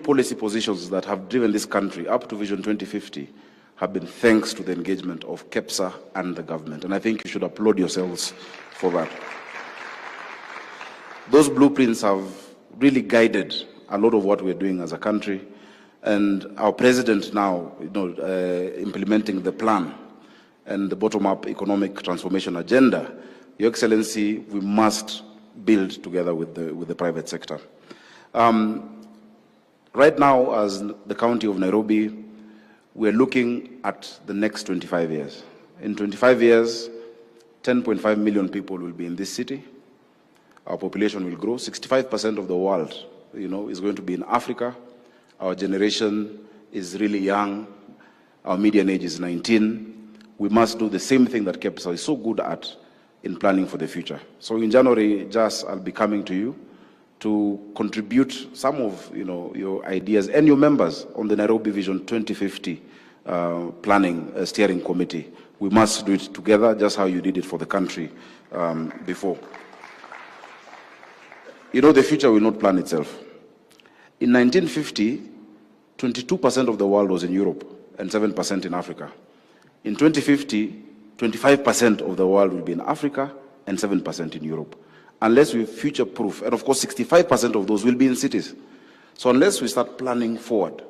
policy positions that have driven this country up to Vision 2050 have been thanks to the engagement of KEPSA and the government. And I think you should applaud yourselves for that. Those blueprints have really guided a lot of what we're doing as a country. And our president now, implementing the plan and the bottom-up economic transformation agenda, Your Excellency, we must build together with the private sector. Right now, as the county of Nairobi, we're looking at the next 25 years. In 25 years, 10.5 million people will be in this city. Our population will grow. 65% of the world, is going to be in Africa. Our generation is really young. Our median age is 19. We must do the same thing that KEPSA is so good at in planning for the future. So in January, I'll be coming to you to contribute some of your ideas and your members on the Nairobi Vision 2050 planning steering committee. We must do it together, just how you did it for the country before. The future will not plan itself. In 1950, 22% of the world was in Europe and 7% in Africa. In 2050, 25% of the world will be in Africa and 7% in Europe. Unless we future-proof, and of course 65% of those will be in cities. So unless we start planning forward,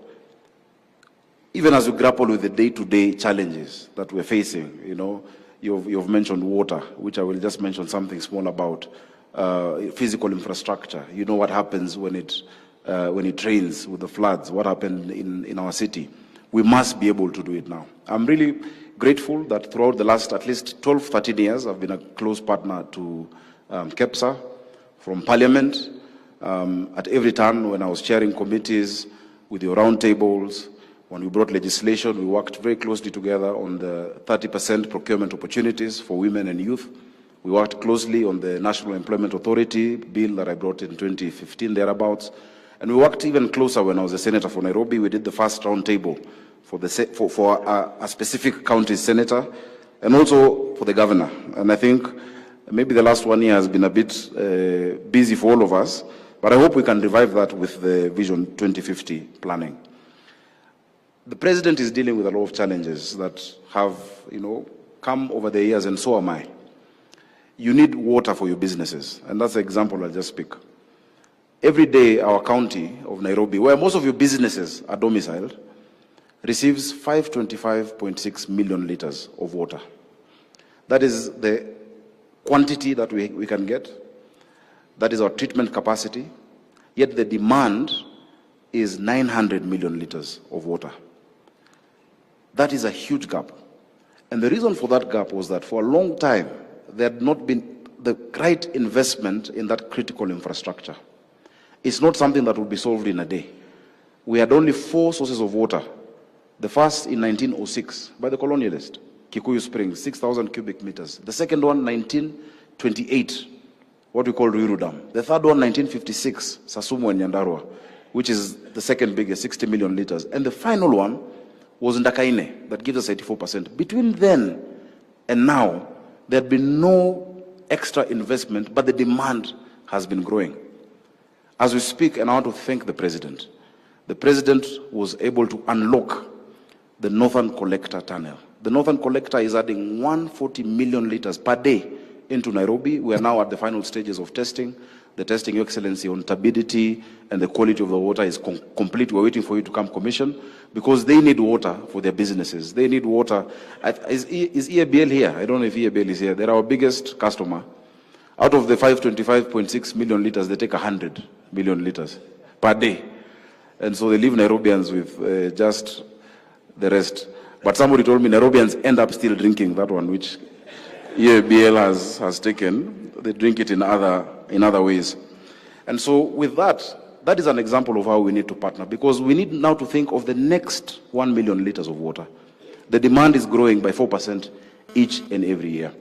even as we grapple with the day-to-day challenges that we're facing, you've mentioned water, which I will just mention something small about, physical infrastructure. You know what happens when it rains with the floods, what happened in our city. We must be able to do it now. I'm really grateful that throughout the last at least 12, 13 years, I've been a close partner to KEPSA from Parliament. At every turn when I was chairing committees with your roundtables, when we brought legislation, we worked very closely together on the 30% procurement opportunities for women and youth. We worked closely on the National Employment Authority bill that I brought in 2015, thereabouts. And we worked even closer when I was a senator for Nairobi. We did the first roundtable for a specific county senator and also for the governor. And I think maybe the last 1 year has been a bit busy for all of us, but I hope we can revive that with the Vision 2050 planning. The president is dealing with a lot of challenges that have, come over the years, and so am I. You need water for your businesses, and that's the example I'll just pick. Every day, our county of Nairobi, where most of your businesses are domiciled, receives 525.6 million liters of water. That is the quantity that we can get. That is our treatment capacity. Yet the demand is 900 million liters of water. That is a huge gap. And the reason for that gap was that for a long time, there had not been the right investment in that critical infrastructure. It's not something that will be solved in a day. We had only 4 sources of water. The first in 1906 by the colonialist, Kikuyu Springs, 6,000 cubic meters. The second one, 1928, what we call Ruiru Dam. The third one, 1956, Sasumu and Nyandarua, which is the second biggest, 60 million liters. And the final one was Ndakaine, that gives us 84%. Between then and now, there had been no extra investment, but the demand has been growing. As we speak, and I want to thank the president was able to unlock the Northern Collector Tunnel. The Northern Collector is adding 140 million liters per day into Nairobi. We are now at the final stages of testing. The testing, Your Excellency, on turbidity and the quality of the water is complete. We're waiting for you to come commission because they need water for their businesses. They need water. Is EABL here? I don't know if EABL is here. They're our biggest customer. Out of the 525.6 million liters, they take 100 million liters per day. And so they leave Nairobians with just the rest. But somebody told me Nairobians end up still drinking that one, which EABL has taken. They drink it in other ways. And so with that is an example of how we need to partner, because we need now to think of the next 1 million liters of water. The demand is growing by 4% each and every year.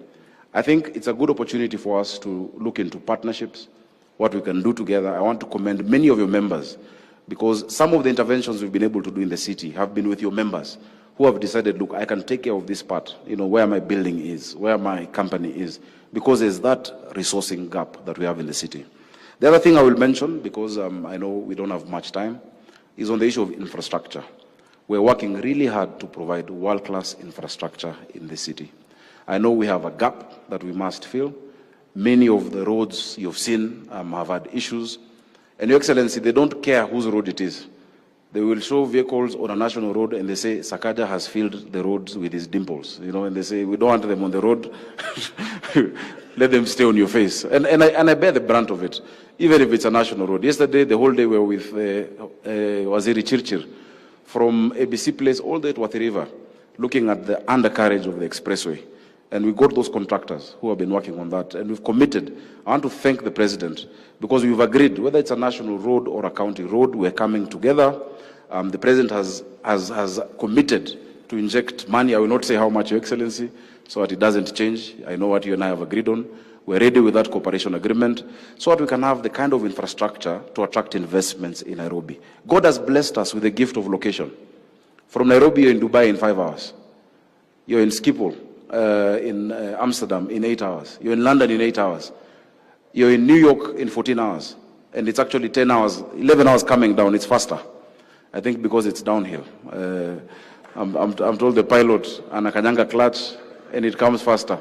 I think it's a good opportunity for us to look into partnerships, what we can do together. I want to commend many of your members, because some of the interventions we've been able to do in the city have been with your members who have decided, look, I can take care of this part, where my building is, where my company is, because there's that resourcing gap that we have in the city. The other thing I will mention, because I know we don't have much time, is on the issue of infrastructure. We're working really hard to provide world-class infrastructure in the city. I know we have a gap that we must fill. Many of the roads you've seen have had issues. And Your Excellency, they don't care whose road it is. They will show vehicles on a national road and they say, Sakaja has filled the roads with his dimples. And they say, we don't want them on the road. Let them stay on your face. And I bear the brunt of it, even if it's a national road. Yesterday, the whole day we were with Waziri Chirchir from ABC Place all the way to Wathi River, looking at the undercarriage of the expressway. And we got those contractors who have been working on that. And we've committed. I want to thank the President because we've agreed, whether it's a national road or a county road, we're coming together. The President has committed to inject money. I will not say how much, Your Excellency, so that it doesn't change. I know what you and I have agreed on. We're ready with that cooperation agreement so that we can have the kind of infrastructure to attract investments in Nairobi. God has blessed us with the gift of location. From Nairobi, you're in Dubai in 5 hours. You're in Schiphol, in Amsterdam in 8 hours. You're in London in 8 hours. You're in New York in 14 hours. And it's actually 10 hours, 11 hours coming down. It's faster. I think because it's downhill. I'm told the pilot and a kanyanga clutch and it comes faster.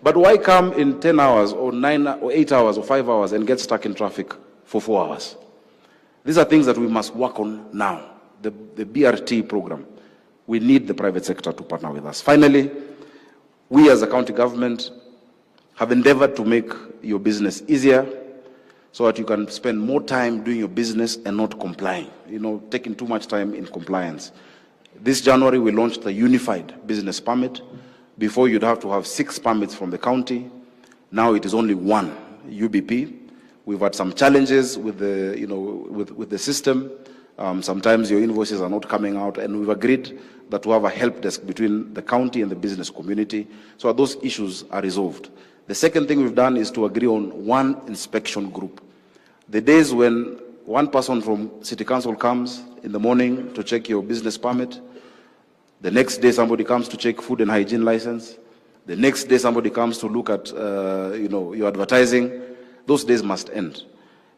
But why come in 10 hours or 9 or 8 hours or 5 hours and get stuck in traffic for 4 hours? These are things that we must work on now. The BRT program. We need the private sector to partner with us. Finally, we as a county government have endeavored to make your business easier so that you can spend more time doing your business and not complying, taking too much time in compliance. This January, we launched the Unified Business Permit. Before, you'd have to have 6 permits from the county. Now it is only 1 UBP. We've had some challenges with the, with the system. Sometimes your invoices are not coming out, and we've agreed that we have a help desk between the county and the business community so that those issues are resolved. The second thing we've done is to agree on 1 inspection group. The days when 1 person from City Council comes in the morning to check your business permit, the next day somebody comes to check food and hygiene license, the next day somebody comes to look at your advertising, those days must end.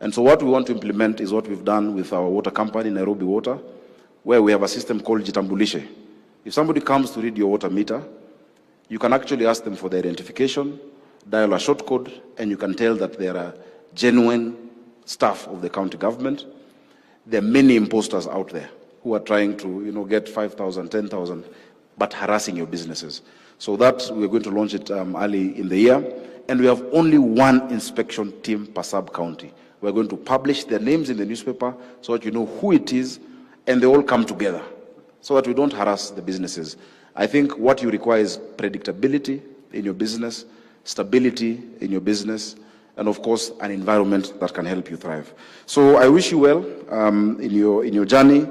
And so what we want to implement is what we've done with our water company, Nairobi Water, where we have a system called Jitambulishe. If somebody comes to read your water meter, you can actually ask them for their identification, dial a short code, and you can tell that they are genuine staff of the county government. There are many imposters out there who are trying to get 5,000, 10,000, but harassing your businesses. So that we're going to launch it early in the year. And we have only 1 inspection team per sub-county. We're going to publish their names in the newspaper so that you know who it is, and they all come together so that we don't harass the businesses. I think what you require is predictability in your business, stability in your business, and of course, an environment that can help you thrive. So I wish you well in your journey.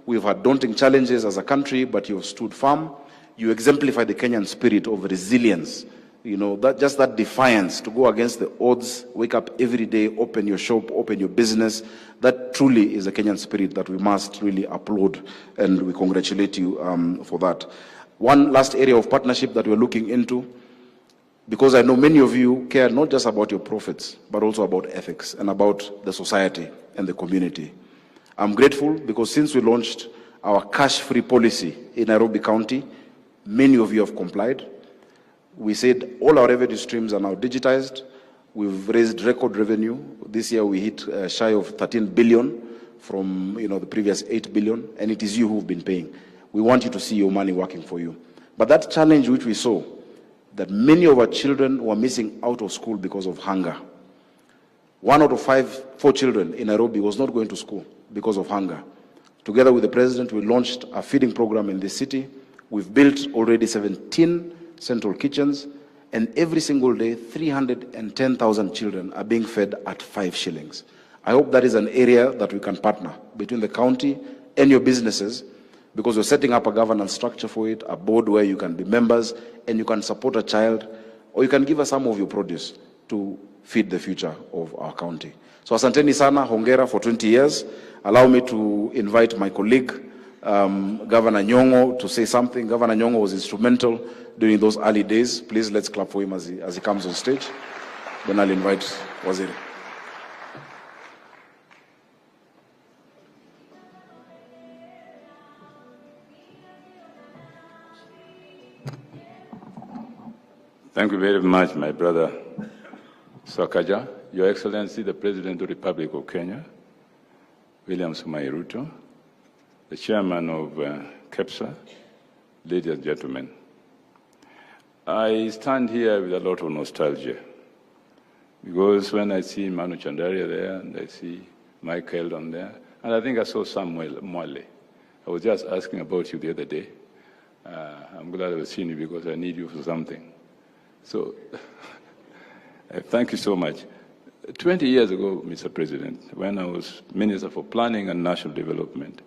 We've had daunting challenges as a country, but you've stood firm. You exemplify the Kenyan spirit of resilience. That defiance to go against the odds, wake up every day, open your shop, open your business. That truly is a Kenyan spirit that we must really applaud, and we congratulate you for that. One last area of partnership that we're looking into, because I know many of you care not just about your profits, but also about ethics and about the society and the community. I'm grateful because since we launched our cash-free policy in Nairobi County, many of you have complied. We said all our revenue streams are now digitized. We've raised record revenue. This year we hit shy of 13 billion from the previous 8 billion, and it is you who've been paying. We want you to see your money working for you. But that challenge which we saw, that many of our children were missing out of school because of hunger. 1 out of 4 children in Nairobi was not going to school because of hunger. Together with the President, we launched a feeding program in this city. We've built already 17 central kitchens, and every single day, 310,000 children are being fed at 5 shillings. I hope that is an area that we can partner between the county and your businesses, because we're setting up a governance structure for it, a board where you can be members and you can support a child, or you can give us some of your produce to feed the future of our county. So asanteni sana, hongera for 20 years. Allow me to invite my colleague, Governor Nyong'o, to say something. Governor Nyong'o was instrumental during those early days. Please, let's clap for him as he comes on stage. Then I'll invite Waziri. Thank you very much, my brother Sakaja, Your Excellency, the President of the Republic of Kenya, William Ruto, the Chairman of KEPSA, ladies and gentlemen. I stand here with a lot of nostalgia because when I see Manu Chandaria there and I see Mike Eldon there, and I think I saw Samuel Mwale. I was just asking about you the other day. I'm glad I've seen you because I need you for something. So, thank you so much. 20 years ago, Mr. President, when I was Minister for Planning and National Development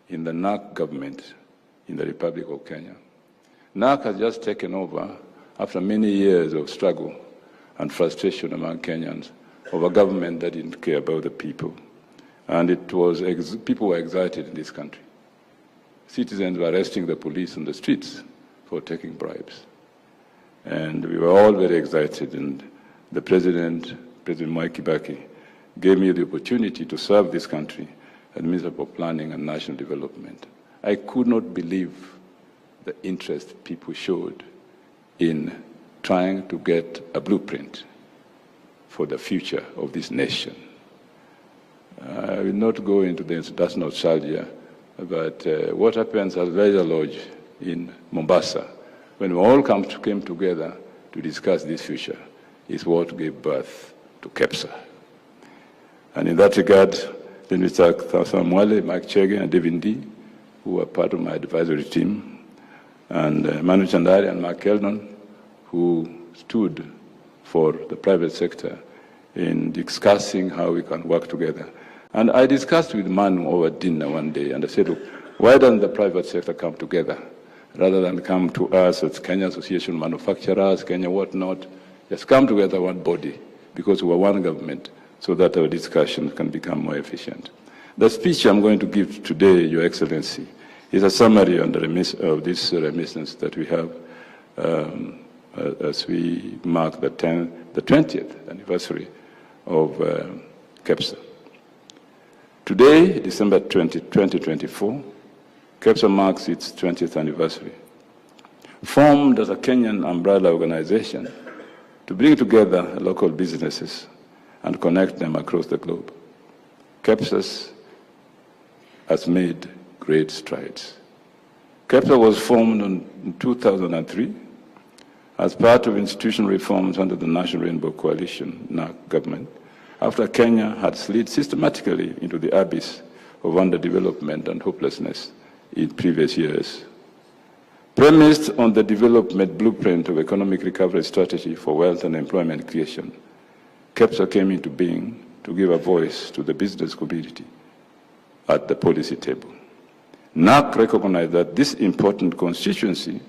in the NAC government in the Republic of Kenya, NAC has just taken over after many years of struggle and frustration among Kenyans of a government that didn't care about the people. And it was, people were excited in this country. Citizens were arresting the police on the streets for taking bribes. And we were all very excited, and the President Mwai Kibaki, gave me the opportunity to serve this country as Minister for Planning and National Development. I could not believe the interest people showed in trying to get a blueprint for the future of this nation. I will not go into this, that's nostalgia, but what happens at Raja Lodge in Mombasa, when we all came together to discuss this future, is what gave birth to KEPSA. And in that regard, then we thank Mwale, Mike Chege, and David D, who are part of my advisory team, and Manu Chandari and Mark Eldon, who stood for the private sector in discussing how we can work together. And I discussed with Manu over dinner one day, and I said, look, why doesn't the private sector come together rather than come to us as Kenya Association of Manufacturers, Kenya whatnot? Just come together one body, because we're one government, so that our discussion can become more efficient. The speech I'm going to give today, Your Excellency, is a summary of this reminiscence that we have as we mark the 20th anniversary of KEPSA. Today, December 2024, KEPSA marks its 20th anniversary. Formed as a Kenyan umbrella organization to bring together local businesses and connect them across the globe, KEPSA has made great strides. KEPSA was formed in 2003 as part of institutional reforms under the National Rainbow Coalition, NAC government, after Kenya had slid systematically into the abyss of underdevelopment and hopelessness in previous years. Premised on the development blueprint of economic recovery strategy for wealth and employment creation, KEPSA came into being to give a voice to the business community at the policy table. NAC recognized that this important constituency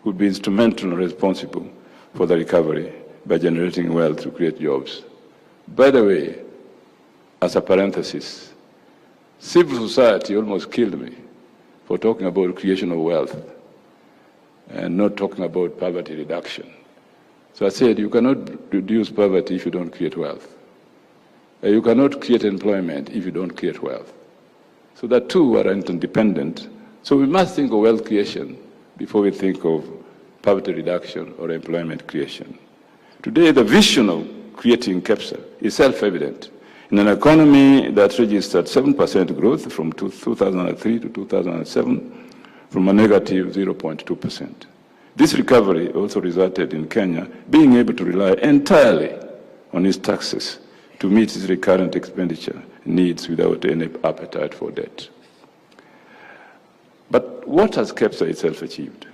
would be instrumental and responsible for the recovery by generating wealth to create jobs. By the way, as a parenthesis, civil society almost killed me for talking about creation of wealth and not talking about poverty reduction. So I said, you cannot reduce poverty if you don't create wealth. You cannot create employment if you don't create wealth. So the two are interdependent. So we must think of wealth creation before we think of poverty reduction or employment creation. Today, the vision of creating KEPSA is self-evident. In an economy that registered 7% growth from 2003 to 2007, from a negative 0.2%. This recovery also resulted in Kenya being able to rely entirely on its taxes to meet its recurrent expenditure needs without any appetite for debt. But what has KEPSA itself achieved?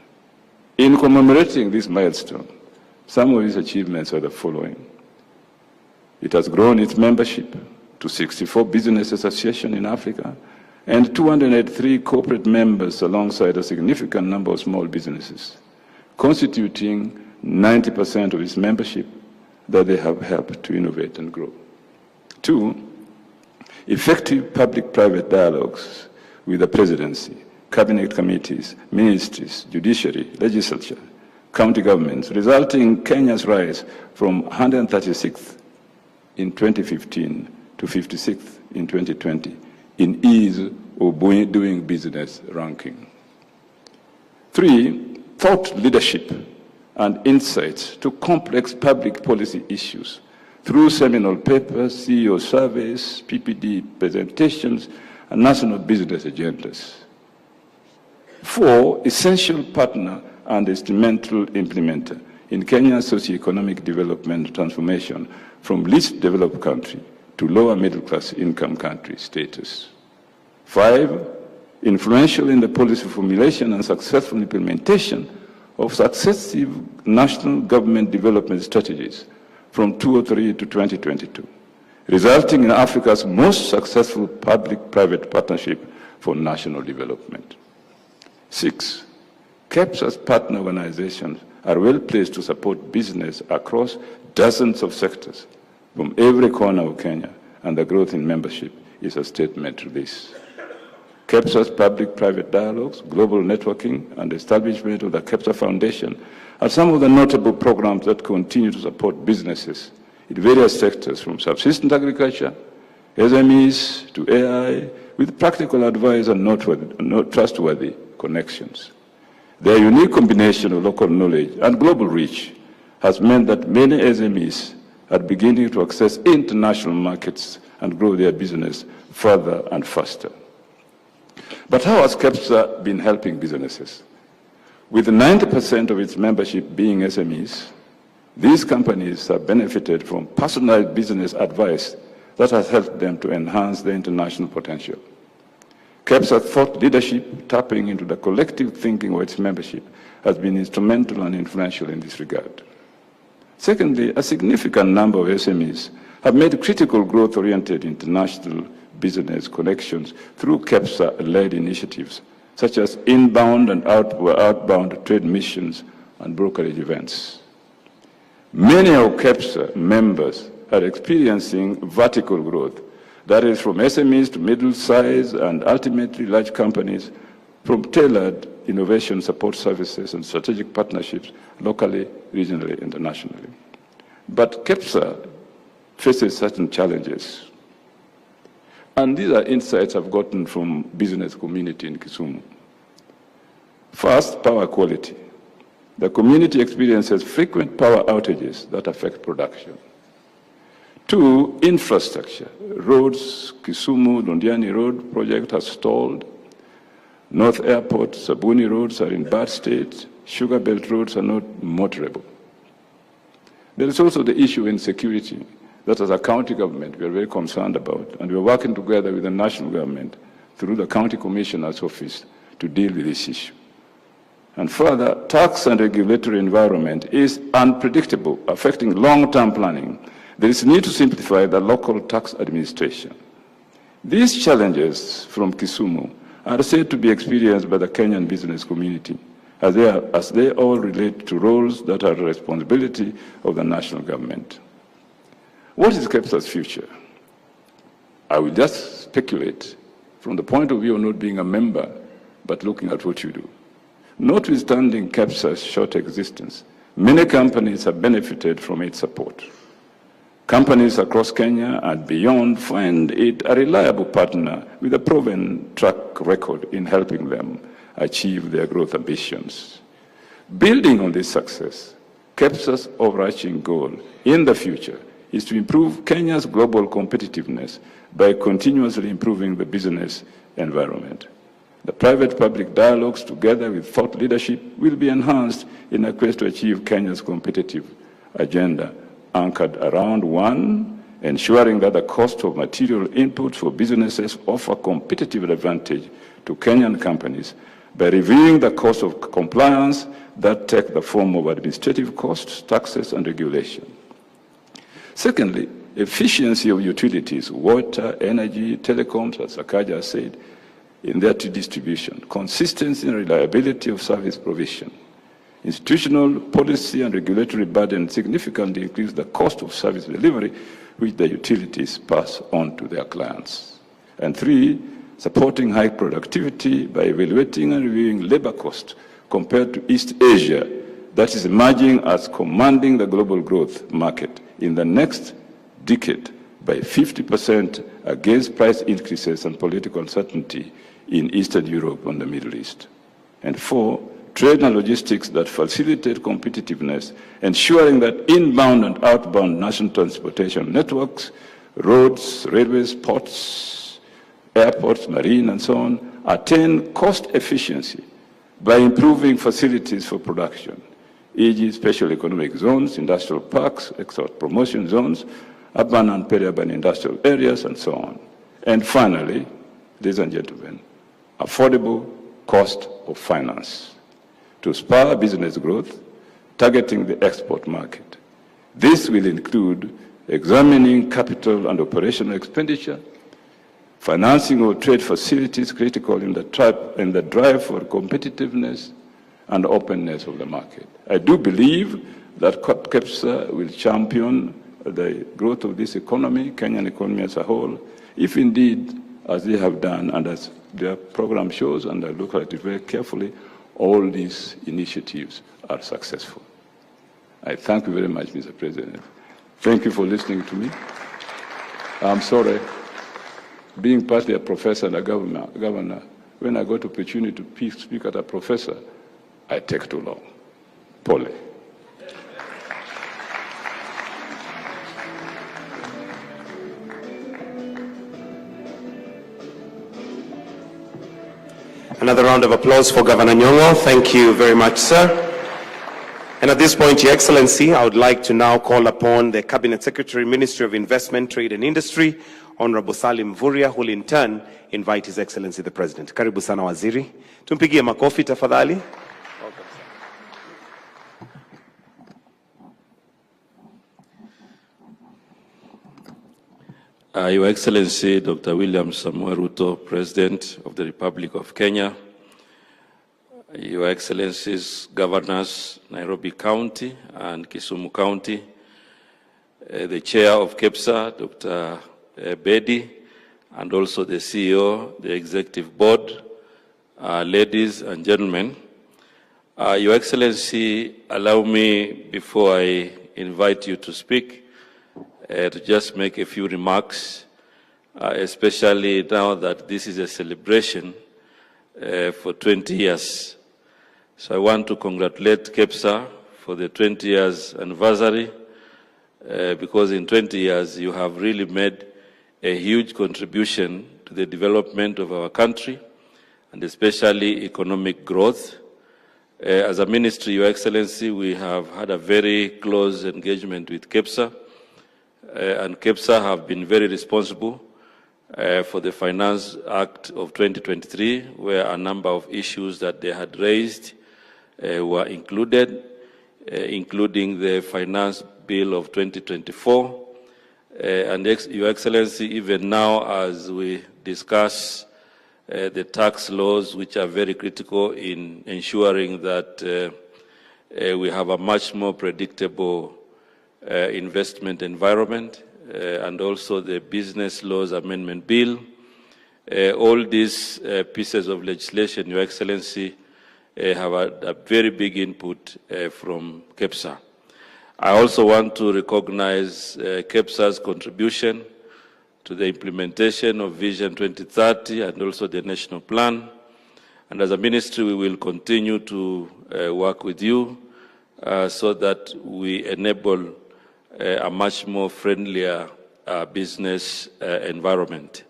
In commemorating this milestone, some of its achievements are the following. It has grown its membership to 64 business associations in Africa and 283 corporate members alongside a significant number of small businesses, constituting 90% of its membership that they have helped to innovate and grow. 2, effective public-private dialogues with the presidency, cabinet committees, ministries, judiciary, legislature, county governments, resulting in Kenya's rise from 136th in 2015 to 56th in 2020 in ease of doing business ranking. 3, thought leadership and insights to complex public policy issues through seminal papers, CEO surveys, PPD presentations, and national business agendas. 4, essential partner and instrumental implementer in Kenya's socio-economic development transformation from least developed country to lower middle-class income country status. 5, influential in the policy formulation and successful implementation of successive national government development strategies from 2003 to 2022, resulting in Africa's most successful public-private partnership for national development. 6, KEPSA's partner organizations are well placed to support business across dozens of sectors from every corner of Kenya, and the growth in membership is a statement to this. KEPSA's public-private dialogues, global networking, and establishment of the KEPSA Foundation are some of the notable programs that continue to support businesses in various sectors, from subsistence agriculture, SMEs, to AI, with practical advice and trustworthy connections. Their unique combination of local knowledge and global reach has meant that many SMEs are beginning to access international markets and grow their business further and faster. But how has KEPSA been helping businesses? With 90% of its membership being SMEs, these companies have benefited from personalized business advice that has helped them to enhance their international potential. KEPSA's thought leadership, tapping into the collective thinking of its membership, has been instrumental and influential in this regard. Secondly, a significant number of SMEs have made critical growth-oriented international business connections through KEPSA-led initiatives, such as inbound and outbound trade missions and brokerage events. Many of KEPSA members are experiencing vertical growth, that is, from SMEs to middle-sized and ultimately large companies, from tailored innovation support services and strategic partnerships locally, regionally, and nationally. But KEPSA faces certain challenges. And these are insights I've gotten from business community in Kisumu. First, power quality. The community experiences frequent power outages that affect production. 2, infrastructure. Roads, Kisumu, Londiani Road project has stalled. North Airport, Sabuni roads are in bad state. Sugar Belt roads are not motorable. There is also the issue in security that as a county government we are very concerned about, and we are working together with the national government through the county commissioner's office to deal with this issue. And further, tax and regulatory environment is unpredictable, affecting long-term planning. There is a need to simplify the local tax administration. These challenges from Kisumu are said to be experienced by the Kenyan business community, as they all relate to roles that are the responsibility of the national government. What is KEPSA's future? I will just speculate from the point of view of not being a member, but looking at what you do. Notwithstanding KEPSA's short existence, many companies have benefited from its support. Companies across Kenya and beyond find it a reliable partner with a proven track record in helping them achieve their growth ambitions. Building on this success, KEPSA's overarching goal in the future is to improve Kenya's global competitiveness by continuously improving the business environment. The private-public dialogues, together with thought leadership, will be enhanced in a quest to achieve Kenya's competitive agenda, anchored around 1, ensuring that the cost of material inputs for businesses offer competitive advantage to Kenyan companies by reviewing the cost of compliance that take the form of administrative costs, taxes, and regulation. Secondly, efficiency of utilities, water, energy, telecoms, as Sakaja said, in their distribution, consistency and reliability of service provision. Institutional, policy, and regulatory burden significantly increase the cost of service delivery, which the utilities pass on to their clients. And 3, supporting high productivity by evaluating and reviewing labor cost compared to East Asia, that is emerging as commanding the global growth market in the next decade by 50% against price increases and political uncertainty in Eastern Europe and the Middle East. And 4, trade and logistics that facilitate competitiveness, ensuring that inbound and outbound national transportation networks, roads, railways, ports, airports, marine, and so on, attain cost efficiency by improving facilities for production, e.g. special economic zones, industrial parks, export promotion zones, urban and peri-urban industrial areas, and so on. And finally, ladies and gentlemen, affordable cost of finance to spur business growth, targeting the export market. This will include examining capital and operational expenditure, financing of trade facilities critical in the drive for competitiveness and openness of the market. I do believe that KEPSA will champion the growth of this economy, Kenyan economy as a whole, if indeed, as they have done and as their program shows, and I look at it very carefully, all these initiatives are successful. I thank you very much, Mr. President. Thank you for listening to me. I'm sorry, being partly a professor and a governor, when I got opportunity to speak at a professor, I take too long. Pole. Another round of applause for Governor Nyong'o. Thank you very much, sir. And at this point, Your Excellency, I would like to now call upon the Cabinet Secretary, Ministry of Investment, Trade and Industry, Honorable Salim Mvurya, who will in turn invite His Excellency the President. Karibu sana waziri. Tumpigie makofi tafadhali. Your Excellency, Dr. William Ruto, President of the Republic of Kenya, Your Excellencies, Governors, Nairobi County and Kisumu County, the Chair of KEPSA, Dr. Bedi, and also the CEO, the Executive Board, ladies and gentlemen. Your Excellency, allow me, before I invite you to speak, to just make a few remarks, especially now that this is a celebration for 20 years. So I want to congratulate KEPSA for the 20 years anniversary, because in 20 years you have really made a huge contribution to the development of our country, and especially economic growth. As a ministry, Your Excellency, we have had a very close engagement with KEPSA, and KEPSA have been very responsible for the Finance Act of 2023, where a number of issues that they had raised were included, including the Finance Bill of 2024. And Your Excellency, even now as we discuss the tax laws, which are very critical in ensuring that we have a much more predictable investment environment, and also the Business Laws Amendment Bill. All these pieces of legislation, Your Excellency, have a very big input from KEPSA. I also want to recognize KEPSA's contribution to the implementation of Vision 2030 and also the National Plan. And as a ministry, we will continue to work with you so that we enable a much more friendlier business environment.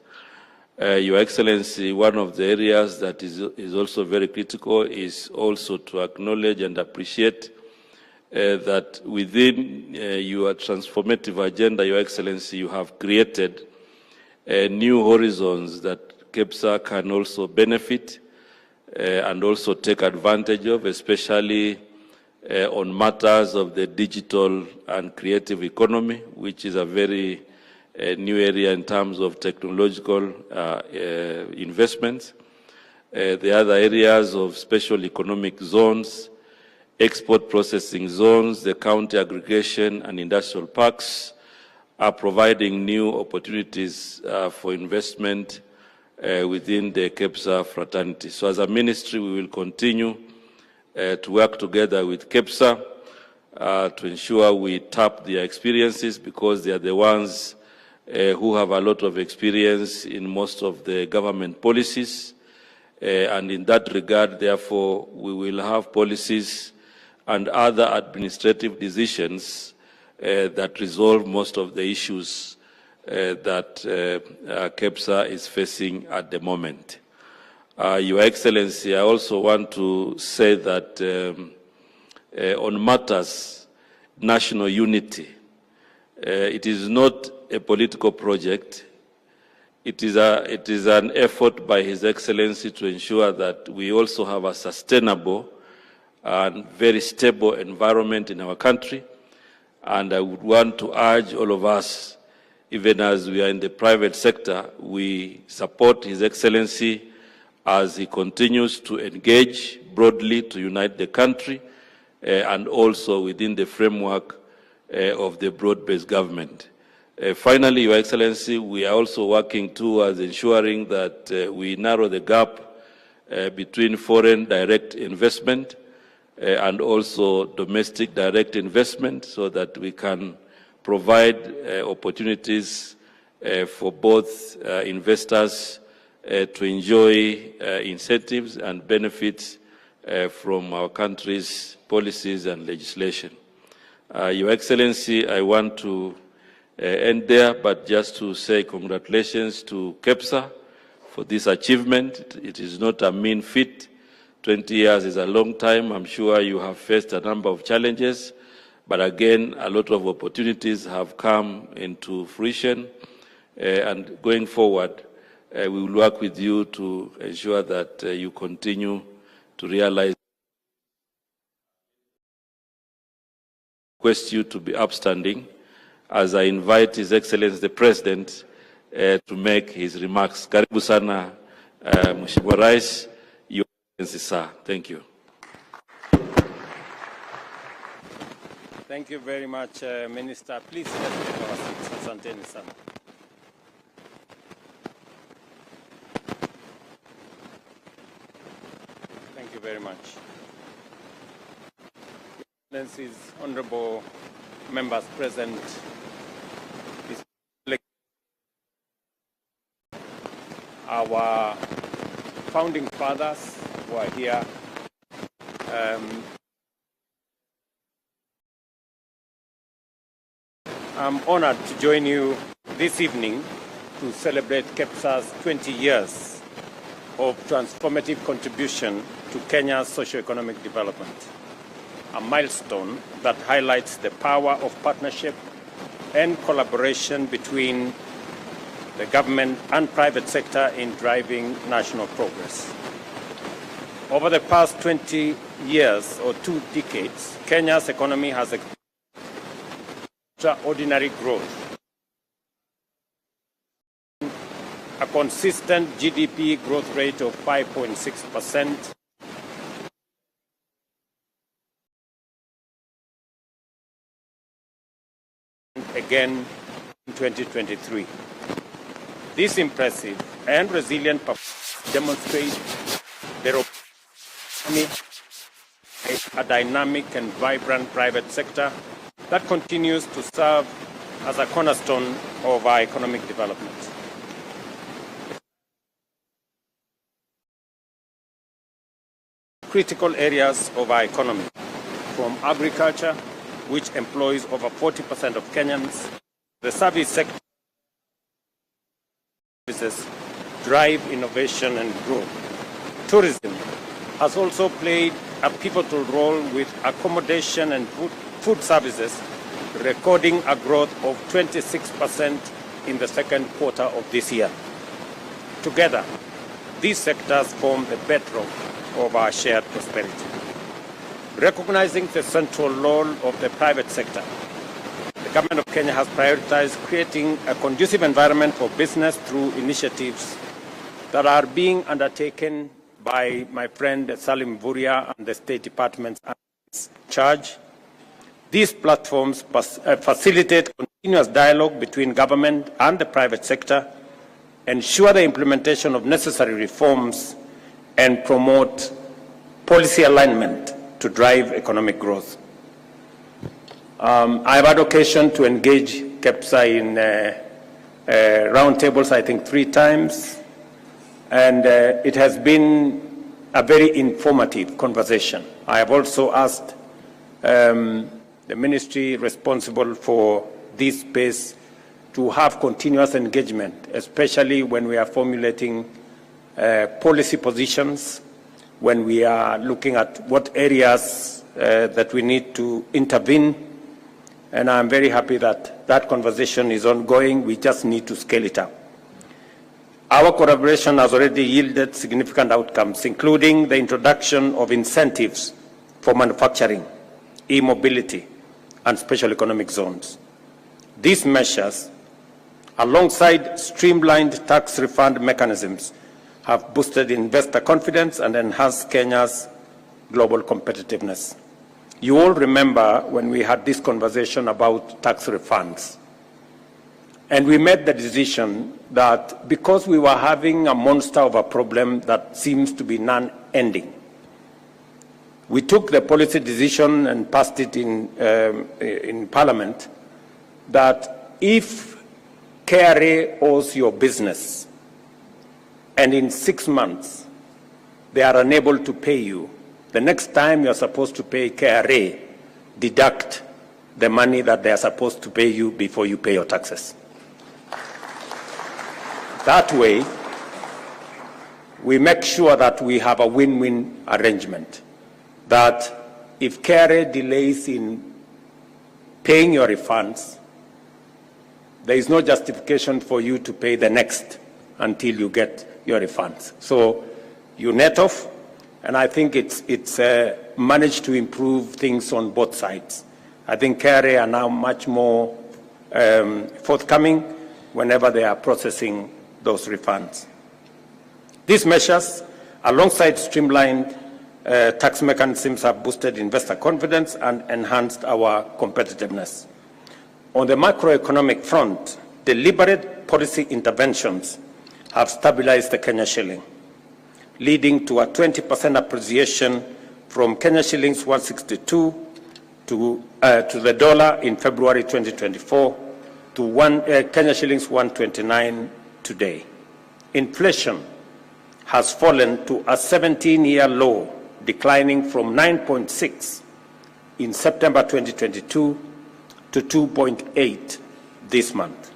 Your Excellency, one of the areas that is also very critical is also to acknowledge and appreciate that within your transformative agenda, Your Excellency, you have created new horizons that KEPSA can also benefit and also take advantage of, especially on matters of the digital and creative economy, which is a very new area in terms of technological investments. The other areas of special economic zones, export processing zones, the county aggregation and industrial parks are providing new opportunities for investment within the KEPSA fraternity. So as a ministry, we will continue to work together with KEPSA to ensure we tap their experiences, because they are the ones who have a lot of experience in most of the government policies And in that regard, therefore, we will have policies and other administrative decisions that resolve most of the issues that KEPSA is facing at the moment. Your Excellency, I also want to say that on matters national unity, it is not a political project. It is an effort by His Excellency to ensure that we also have a sustainable and very stable environment in our country. And I would want to urge all of us, even as we are in the private sector, we support His Excellency as he continues to engage broadly to unite the country and also within the framework of the broad-based government. Finally, Your Excellency, we are also working towards ensuring that we narrow the gap between foreign direct investment and also domestic direct investment so that we can provide opportunities for both investors to enjoy incentives and benefits from our country's policies and legislation. Your Excellency, I want to end there, but just to say congratulations to KEPSA for this achievement. It is not a mean feat. 20 years is a long time. I'm sure you have faced a number of challenges, but again, a lot of opportunities have come into fruition. And going forward, we will work with you to ensure that you continue to realize. Request you to be upstanding as I invite His Excellency the President to make his remarks. Karibu sana, Mheshimiwa Rais, Your Excellency, sir. Thank you. Thank you very much, Minister. Please let's take our seats. Asanteni sana. Thank you very much. Excellencies, honorable members present, our founding fathers who are here, I'm honored to join you this evening to celebrate KEPSA's 20 years of transformative contribution to Kenya's socio-economic development, a milestone that highlights the power of partnership and collaboration between the government and private sector in driving national progress. Over the past 20 years or 2 decades, Kenya's economy has experienced extraordinary growth. A consistent GDP growth rate of 5.6%, again in 2023. This impressive and resilient performance demonstrates the economy, a dynamic and vibrant private sector that continues to serve as a cornerstone of our economic development. Critical areas of our economy, from agriculture, which employs over 40% of Kenyans, the service sector, services drive innovation and growth. Tourism has also played a pivotal role with accommodation and food services recording a growth of 26% in the second quarter of this year. Together, these sectors form the bedrock of our shared prosperity. Recognizing the central role of the private sector, the government of Kenya has prioritized creating a conducive environment for business through initiatives that are being undertaken by my friend Salim Vuria and the State Department's charge. These platforms facilitate continuous dialogue between government and the private sector, ensure the implementation of necessary reforms, and promote policy alignment to drive economic growth. I've had occasion to engage KEPSA in roundtables, I think 3 times. And it has been a very informative conversation. I have also asked the ministry responsible for this space to have continuous engagement, especially when we are formulating policy positions, when we are looking at what areas that we need to intervene. And I'm very happy that that conversation is ongoing. We just need to scale it up. Our collaboration has already yielded significant outcomes, including the introduction of incentives for manufacturing, e-mobility, and special economic zones. These measures, alongside streamlined tax refund mechanisms, have boosted investor confidence and enhanced Kenya's global competitiveness. You all remember when we had this conversation about tax refunds. And we made the decision that because we were having a monster of a problem that seems to be non-ending, we took the policy decision and passed it in Parliament that if KRA owes your business and in 6 months they are unable to pay you, the next time you are supposed to pay KRA, deduct the money that they are supposed to pay you before you pay your taxes. That way, we make sure that we have a win-win arrangement, that if KRA delays in paying your refunds, there is no justification for you to pay the next until you get your refunds. So you net off, and I think it's managed to improve things on both sides. I think KRA are now much more forthcoming whenever they are processing those refunds. These measures, alongside streamlined tax mechanisms, have boosted investor confidence and enhanced our competitiveness. On the macroeconomic front, deliberate policy interventions have stabilized the Kenya shilling, leading to a 20% appreciation from Kenya shillings 162 to the dollar in February 2024 to Kenya shillings 129 today. Inflation has fallen to a 17-year low, declining from 9.6 in September 2022 to 2.8 this month.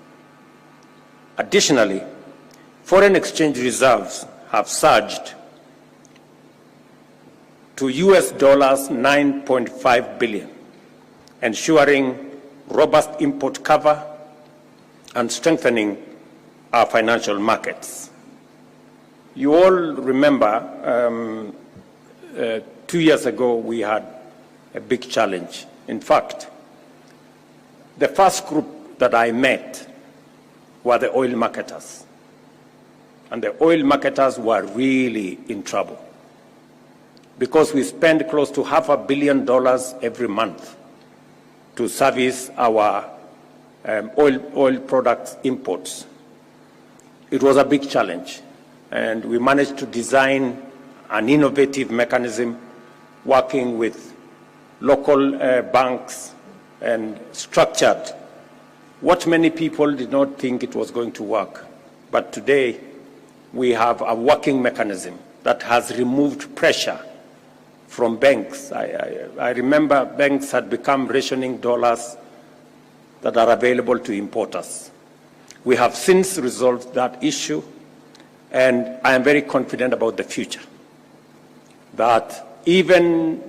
Additionally, foreign exchange reserves have surged to US dollars 9.5 billion, ensuring robust import cover and strengthening our financial markets. You all remember 2 years ago we had a big challenge. In fact, the first group that I met were the oil marketers. And the oil marketers were really in trouble because we spend close to $500 million every month to service our oil products imports. It was a big challenge, and we managed to design an innovative mechanism working with local banks and structured what many people did not think it was going to work. But today, we have a working mechanism that has removed pressure from banks. I remember banks had become rationing dollars that are available to importers. We have since resolved that issue, and I am very confident about the future, that even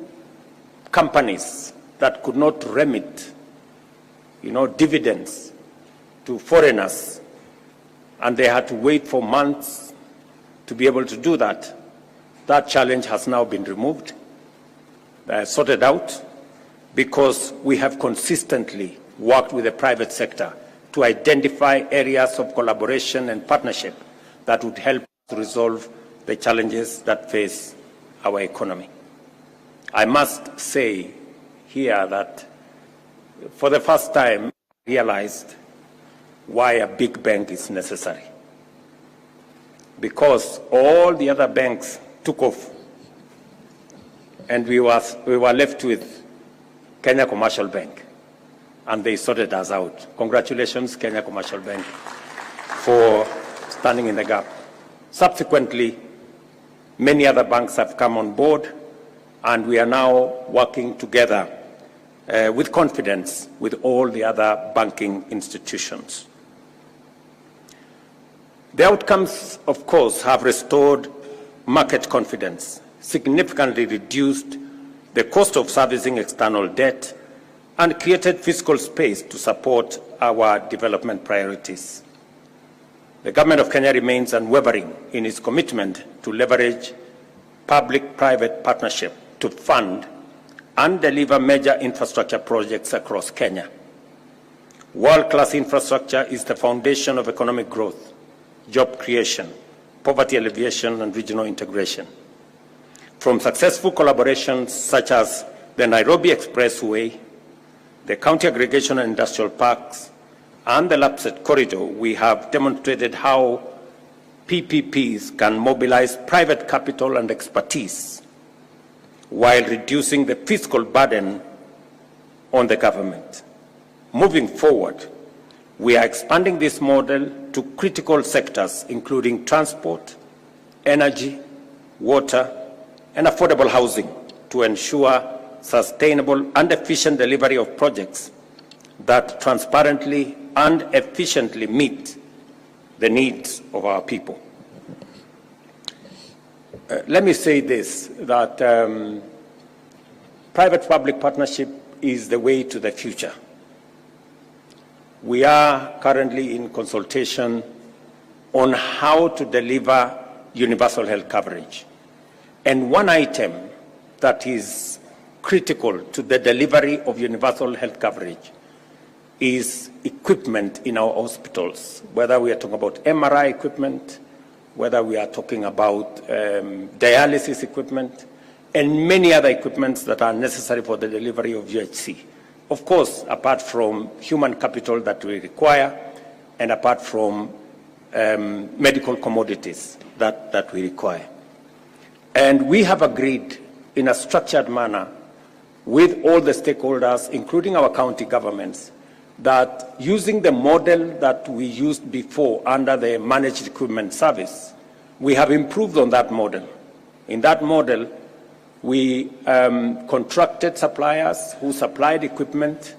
companies that could not remit, dividends to foreigners, and they had to wait for months to be able to do that, that challenge has now been removed, sorted out, because we have consistently worked with the private sector to identify areas of collaboration and partnership that would help to resolve the challenges that face our economy. I must say here that for the first time, I realized why a big bank is necessary. Because all the other banks took off, and we were left with Kenya Commercial Bank, and they sorted us out. Congratulations, Kenya Commercial Bank, for standing in the gap. Subsequently, many other banks have come on board, and we are now working together with confidence with all the other banking institutions. The outcomes, of course, have restored market confidence, significantly reduced the cost of servicing external debt, and created fiscal space to support our development priorities. The Government of Kenya remains unwavering in its commitment to leverage public-private partnership to fund and deliver major infrastructure projects across Kenya. World-class infrastructure is the foundation of economic growth, job creation, poverty alleviation, and regional integration. From successful collaborations such as the Nairobi Expressway, the County Aggregation and Industrial Parks, and the Lapsset Corridor, we have demonstrated how PPPs can mobilize private capital and expertise while reducing the fiscal burden on the government. Moving forward, we are expanding this model to critical sectors, including transport, energy, water, and affordable housing, to ensure sustainable and efficient delivery of projects that transparently and efficiently meet the needs of our people. Let me say this, that private-public partnership is the way to the future. We are currently in consultation on how to deliver universal health coverage. And one item that is critical to the delivery of universal health coverage is equipment in our hospitals, whether we are talking about MRI equipment, whether we are talking about dialysis equipment, and many other equipments that are necessary for the delivery of UHC. Of course, apart from human capital that we require, and apart from medical commodities that we require. And we have agreed in a structured manner with all the stakeholders, including our county governments, that using the model that we used before under the managed equipment service, we have improved on that model. In that model, we contracted suppliers who supplied equipment,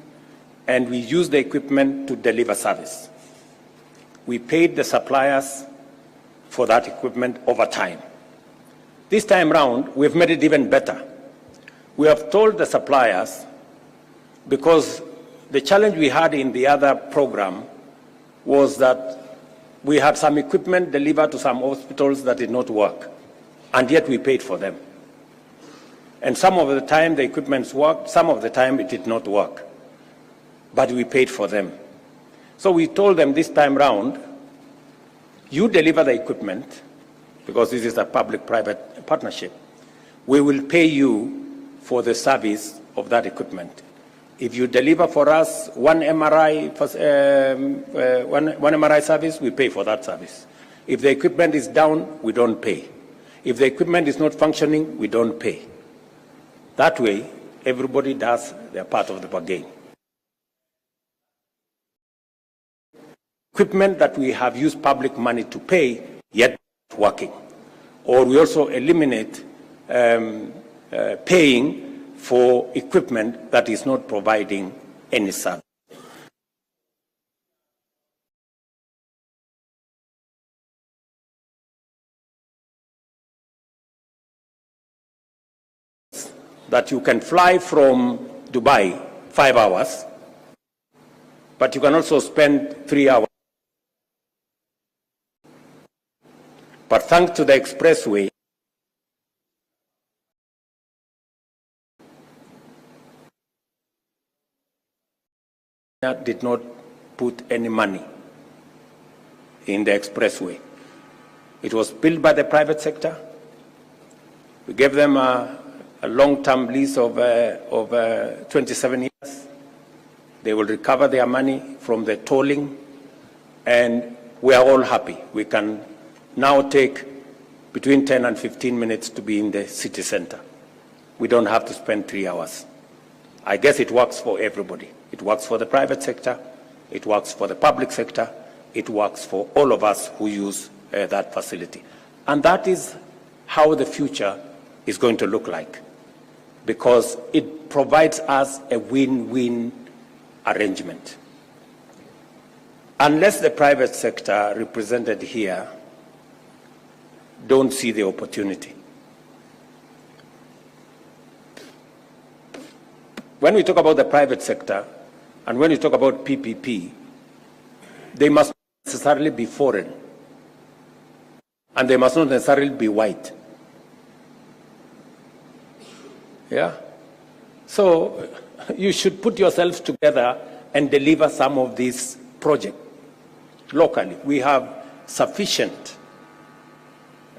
and we used the equipment to deliver service. We paid the suppliers for that equipment over time. This time round, we've made it even better. We have told the suppliers, because the challenge we had in the other program was that we had some equipment delivered to some hospitals that did not work, and yet we paid for them. And some of the time the equipment worked, some of the time it did not work, but we paid for them. So we told them this time round, you deliver the equipment, because this is a public-private partnership. We will pay you for the service of that equipment. If you deliver for us one MRI service, we pay for that service. If the equipment is down, we don't pay. If the equipment is not functioning, we don't pay. That way, everybody does their part of the bargain. Equipment that we have used public money to pay, yet not working. Or we also eliminate paying for equipment that is not providing any service. That you can fly from Dubai 5 hours, but you can also spend 3 hours. But thanks to the expressway, did not put any money in the expressway. It was built by the private sector. We gave them a long-term lease of 27 years. They will recover their money from the tolling, and we are all happy. We can now take between 10 and 15 minutes to be in the city center. We don't have to spend 3 hours. I guess it works for everybody. It works for the private sector, it works for the public sector, it works for all of us who use that facility. And that is how the future is going to look like, because it provides us a win-win arrangement. Unless the private sector represented here don't see the opportunity. When we talk about the private sector and when we talk about PPP, they must not necessarily be foreign and they must not necessarily be white. Yeah? So you should put yourselves together and deliver some of these projects locally. We have sufficient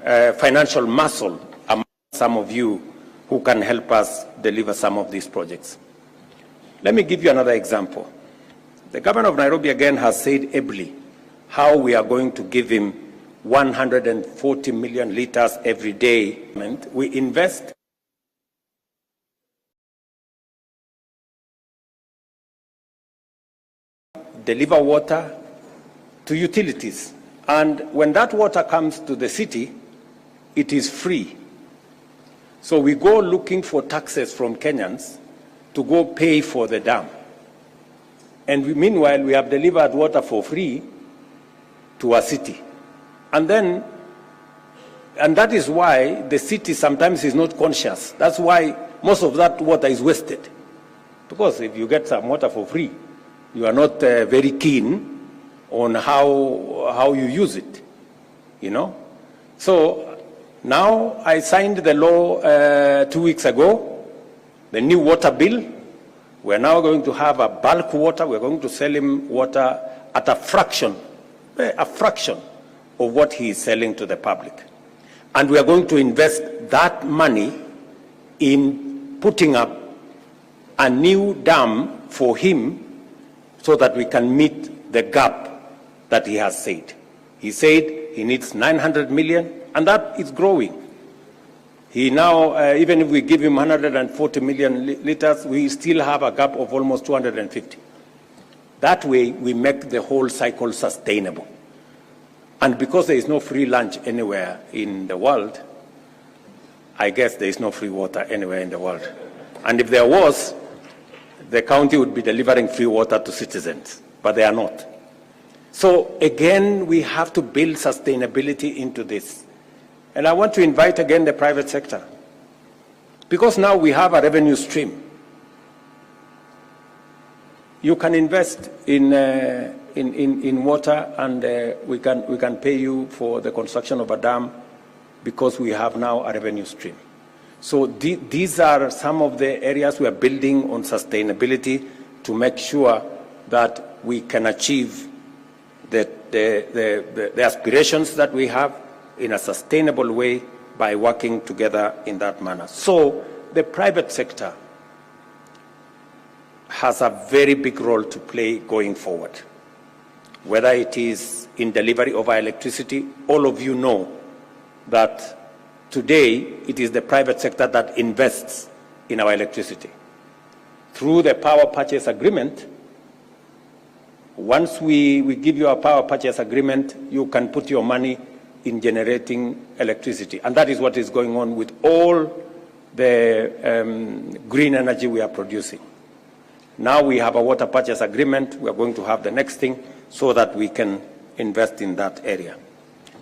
financial muscle among some of you who can help us deliver some of these projects. Let me give you another example. The governor of Nairobi again has said ably how we are going to give him 140 million liters every day. We invest deliver water to utilities. And when that water comes to the city, it is free. So we go looking for taxes from Kenyans to go pay for the dam. And meanwhile, we have delivered water for free to our city. And that is why the city sometimes is not conscious. That's why most of that water is wasted. Because if you get some water for free, you are not very keen on how you use it, you know. So now I signed the law 2 weeks ago, the new water bill. We're now going to have a bulk water. We're going to sell him water at a fraction of what he is selling to the public. And we are going to invest that money in putting up a new dam for him so that we can meet the gap that he has said. He said he needs 900 million, and that is growing. He now, even if we give him 140 million liters, we still have a gap of almost 250. That way, we make the whole cycle sustainable. And because there is no free lunch anywhere in the world, I guess there is no free water anywhere in the world. And if there was, the county would be delivering free water to citizens, but they are not. So again, we have to build sustainability into this. And I want to invite again the private sector, because now we have a revenue stream. You can invest in water, and we can pay you for the construction of a dam, because we have now a revenue stream. So these are some of the areas we are building on sustainability to make sure that we can achieve the aspirations that we have in a sustainable way by working together in that manner. So the private sector has a very big role to play going forward. Whether it is in delivery of our electricity, all of you know that today, it is the private sector that invests in our electricity. Through the power purchase agreement, once we give you a power purchase agreement, you can put your money in generating electricity. And that is what is going on with all the green energy we are producing. Now we have a water purchase agreement. We are going to have the next thing so that we can invest in that area.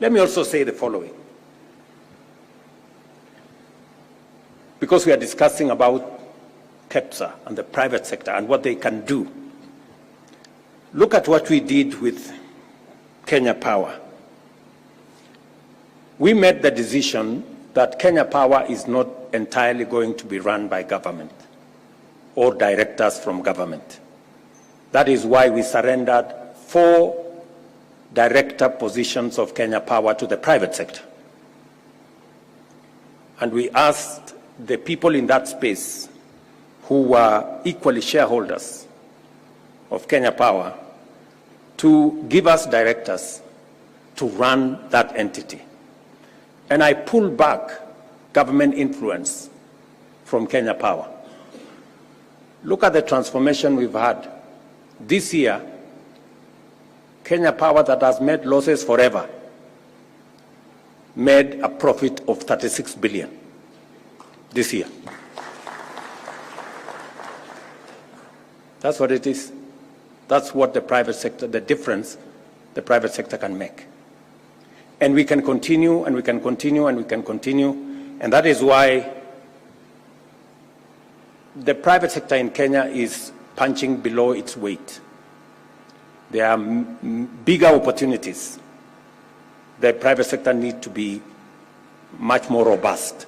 Let me also say the following. Because we are discussing about KEPSA and the private sector and what they can do. Look at what we did with Kenya Power. We made the decision that Kenya Power is not entirely going to be run by government or directors from government. That is why we surrendered 4 director positions of Kenya Power to the private sector. And we asked the people in that space who were equally shareholders of Kenya Power to give us directors to run that entity. And I pulled back government influence from Kenya Power. Look at the transformation we've had. This year, Kenya Power that has made losses forever made a profit of 36 billion this year. That's what it is. That's what the private sector, the difference the private sector can make. And we can continue, and we can continue, and we can continue. And that is why the private sector in Kenya is punching below its weight. There are bigger opportunities. The private sector needs to be much more robust.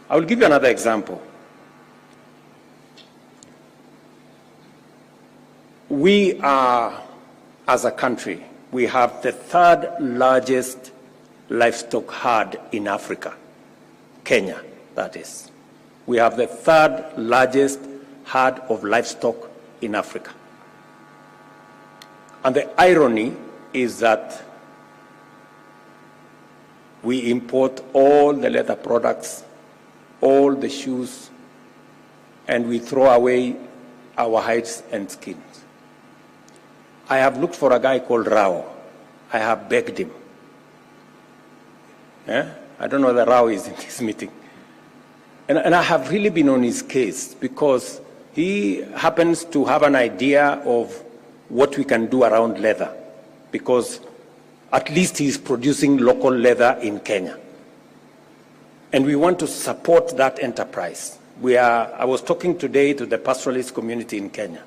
I will give you another example. We are, as a country, we have the third largest livestock herd in Africa, Kenya, that is. We have the third largest herd of livestock in Africa. And the irony is that we import all the leather products, all the shoes, and we throw away our hides and skins. I have looked for a guy called Rao. I have begged him. I don't know whether Rao is in this meeting. And I have really been on his case because he happens to have an idea of what we can do around leather, because at least he's producing local leather in Kenya. And we want to support that enterprise. I was talking today to the pastoralist community in Kenya,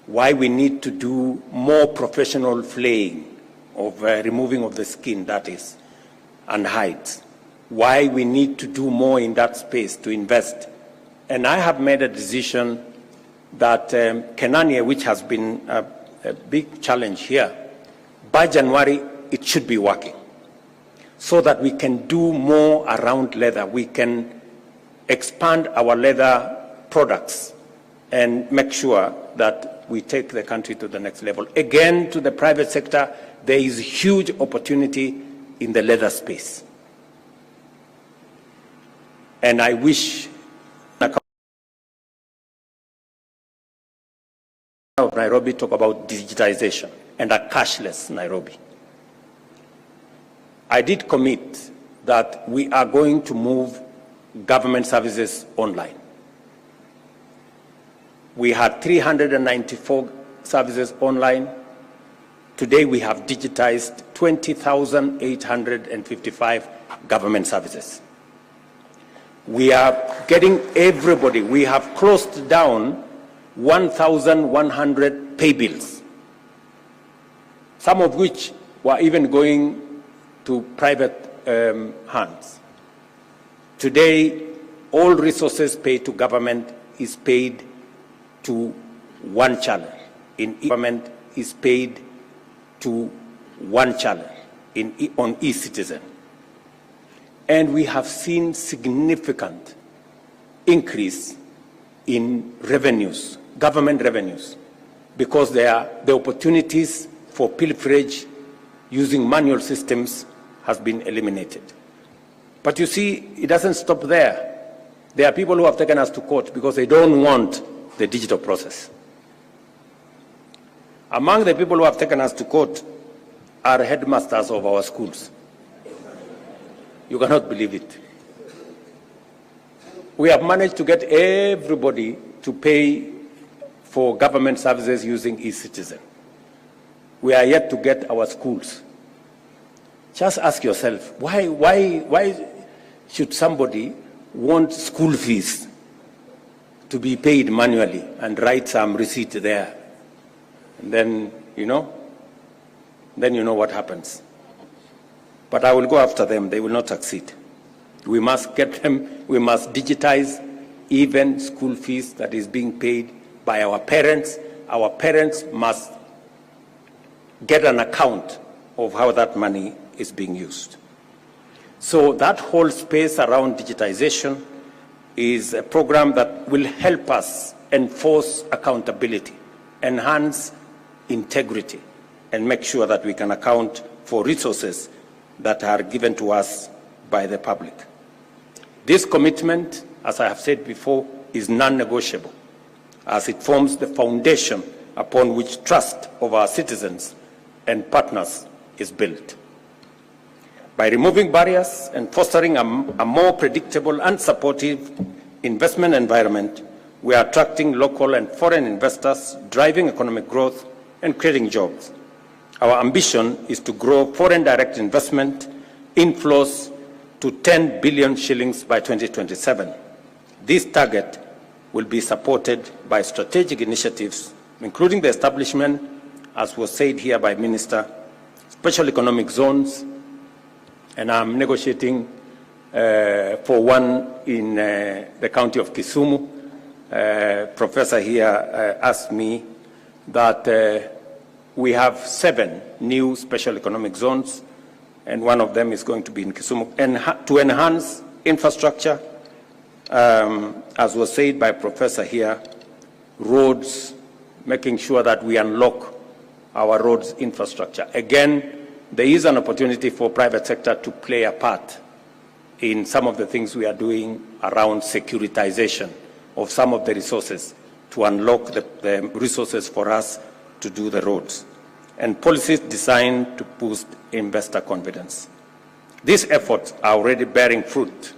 why we need to do more professional flaying of removing of the skin, that is, and hides. Why we need to do more in that space to invest. And I have made a decision that Kenania, which has been a big challenge here, by January it should be working so that we can do more around leather. We can expand our leather products and make sure that we take the country to the next level. Again, to the private sector, there is huge opportunity in the leather space. And I wish of Nairobi talk about digitization and a cashless Nairobi. I did commit that we are going to move government services online. We had 394 services online. Today we have digitized 20,855 government services. We are getting everybody. We have closed down 1,100 pay bills, some of which were even going to private hands. Today, all resources paid to government is paid to one channel. Government is paid to one channel on e-Citizen. And we have seen significant increase in revenues, government revenues, because the opportunities for pilferage using manual systems has been eliminated. But you see, it doesn't stop there. There are people who have taken us to court because they don't want the digital process. Among the people who have taken us to court are headmasters of our schools. You cannot believe it. We have managed to get everybody to pay for government services using e-Citizen. We are yet to get our schools. Just ask yourself, why should somebody want school fees to be paid manually and write some receipt there? And then, you know what happens. But I will go after them. They will not succeed. We must get them. We must digitize even school fees that is being paid by our parents. Our parents must get an account of how that money is being used. So that whole space around digitization is a program that will help us enforce accountability, enhance integrity, and make sure that we can account for resources that are given to us by the public. This commitment, as I have said before, is non-negotiable, as it forms the foundation upon which trust of our citizens and partners is built. By removing barriers and fostering a more predictable and supportive investment environment, we are attracting local and foreign investors, driving economic growth and creating jobs. Our ambition is to grow foreign direct investment inflows to 10 billion shillings by 2027. This target will be supported by strategic initiatives, including the establishment, as was said here by Minister, special economic zones, and I'm negotiating for one in the county of Kisumu. Professor here asked me that we have 7 new special economic zones, and one of them is going to be in Kisumu, and to enhance infrastructure, as was said by Professor here, roads, making sure that we unlock our roads infrastructure. Again, there is an opportunity for private sector to play a part in some of the things we are doing around securitization of some of the resources to unlock the resources for us to do the roads, and policies designed to boost investor confidence. These efforts are already bearing fruit,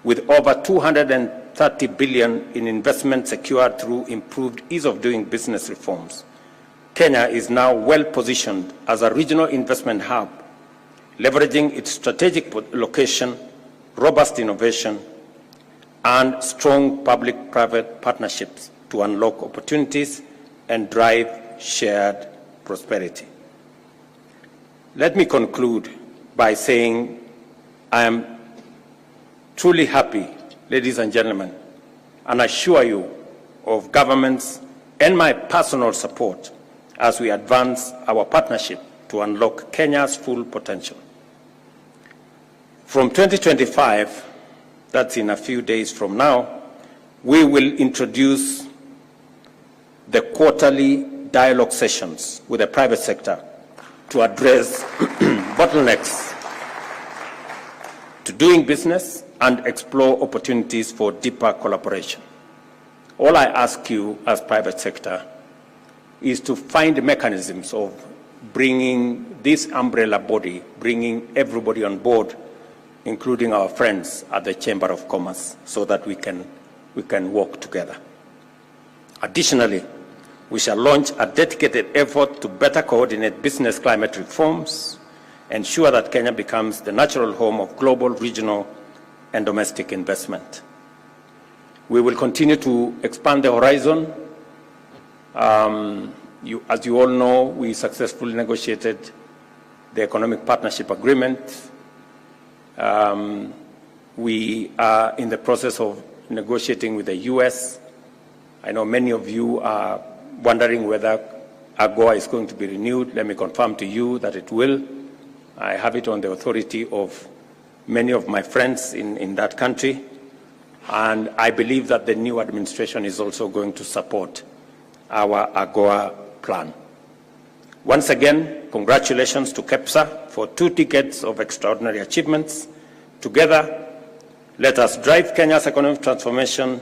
with over 230 billion in investment secured through improved ease of doing business reforms. Kenya is now well positioned as a regional investment hub, leveraging its strategic location, robust innovation, and strong public-private partnerships to unlock opportunities and drive shared prosperity. Let me conclude by saying I am truly happy, ladies and gentlemen, and assure you of government's and my personal support as we advance our partnership to unlock Kenya's full potential. From 2025, that's in a few days from now, we will introduce the quarterly dialogue sessions with the private sector to address bottlenecks to doing business and explore opportunities for deeper collaboration. All I ask you as private sector is to find mechanisms of bringing this umbrella body, bringing everybody on board, including our friends at the Chamber of Commerce, so that we can work together. Additionally, we shall launch a dedicated effort to better coordinate business climate reforms, ensure that Kenya becomes the natural home of global, regional, and domestic investment. We will continue to expand the horizon. As you all know, we successfully negotiated the Economic Partnership Agreement. We are in the process of negotiating with the US. I know many of you are wondering whether AGOA is going to be renewed. Let me confirm to you that it will. I have it on the authority of many of my friends in that country, and I believe that the new administration is also going to support our AGOA plan. Once again, congratulations to KEPSA for 2 decades of extraordinary achievements. Together, let us drive Kenya's economic transformation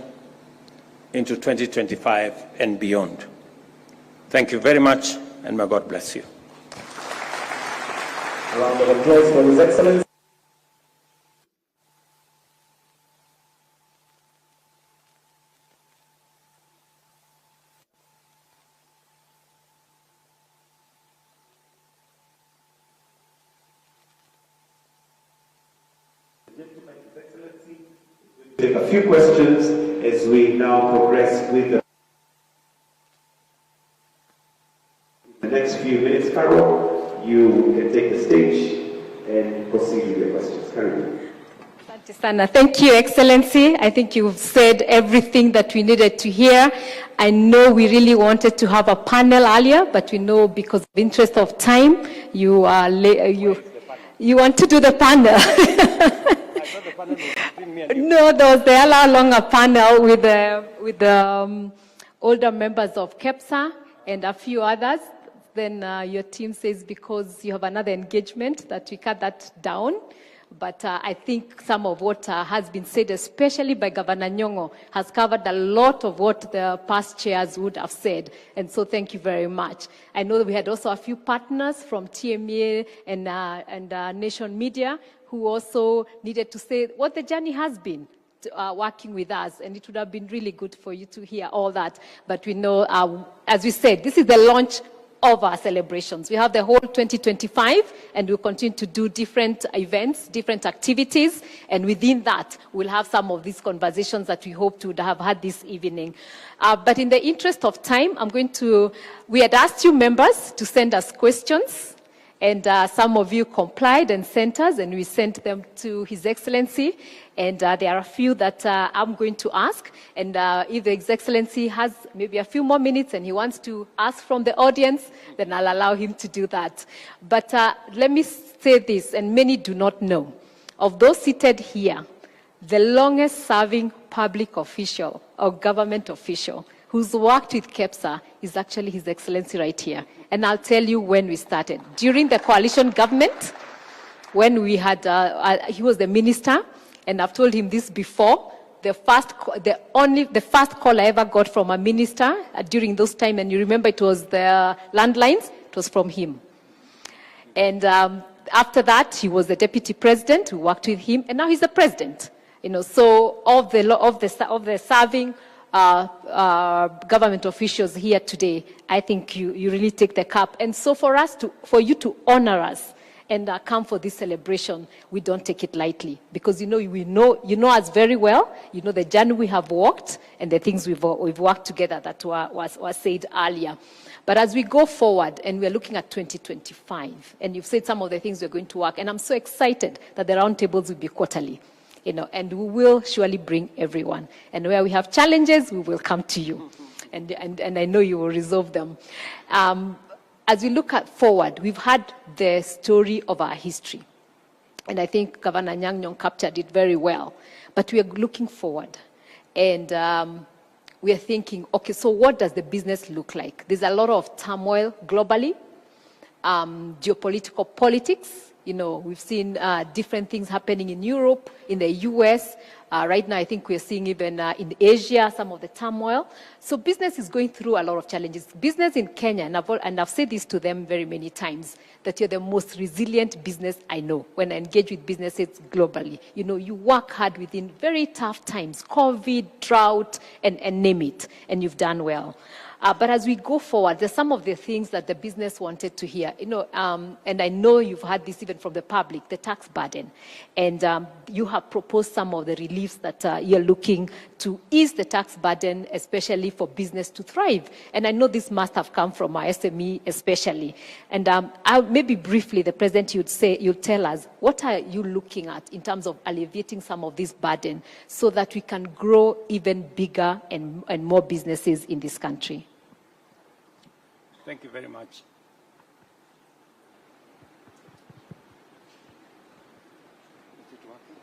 into 2025 and beyond. Thank you very much, and may God bless you. A round of applause for His Excellency. Take a few questions as we now progress with the next few minutes. Carol, you can take the stage and proceed with your questions. Carol. Thank you, Excellency. I think you've said everything that we needed to hear. I know we really wanted to have a panel earlier, but we know because of interest of time, you want to do the panel. No, there was the hour-long panel with the older members of KEPSA and a few others. Then your team says because you have another engagement that we cut that down. But I think some of what has been said, especially by Governor Nyong'o, has covered a lot of what the past chairs would have said. And so thank you very much. I know that we had also a few partners from TMA and Nation Media who also needed to say what the journey has been working with us. And it would have been really good for you to hear all that. But we know, as we said, this is the launch of our celebrations. We have the whole 2025, and we'll continue to do different events, different activities, and within that, we'll have some of these conversations that we hope to have had this evening. But in the interest of time, we had asked you members to send us questions, and some of you complied and sent us, and we sent them to His Excellency. And there are a few that I'm going to ask. And if His Excellency has maybe a few more minutes and he wants to ask from the audience, then I'll allow him to do that. But let me say this, and many do not know. Of those seated here, the longest serving public official or government official who's worked with KEPSA is actually His Excellency right here. And I'll tell you when we started. During the coalition government, when we had, he was the minister, and I've told him this before, the first call I ever got from a minister during those time, and you remember it was the landlines, it was from him. And after that, he was the deputy president, we worked with him, and now he's the president. You know, so of the serving government officials here today, I think you really take the cup. And so for you to honor us and come for this celebration, we don't take it lightly, because you know us very well. You know the journey we have walked and the things we've worked together that was said earlier. But as we go forward and we're looking at 2025, and you've said some of the things we're going to work, and I'm so excited that the roundtables will be quarterly. You know, and we will surely bring everyone. And where we have challenges, we will come to you. And I know you will resolve them. As we look forward, we've had the story of our history. And I think Governor Nyong' captured it very well. But we are looking forward. And we are thinking, okay, so what does the business look like? There's a lot of turmoil globally, geopolitical politics. You know, we've seen different things happening in Europe, in the US. Right now, I think we're seeing even in Asia, some of the turmoil. So business is going through a lot of challenges. Business in Kenya, and I've said this to them very many times, that you're the most resilient business I know when I engage with businesses globally. You know, you work hard within very tough times, COVID, drought, and name it, and you've done well. But as we go forward, there's some of the things that the business wanted to hear. You know, and I know you've heard this even from the public, the tax burden. And you have proposed some of the reliefs that you're looking to ease the tax burden, especially for business to thrive. And I know this must have come from our SME especially. And maybe briefly, the President, you'd tell us, what are you looking at in terms of alleviating some of this burden so that we can grow even bigger and more businesses in this country? Thank you very much. Is it working?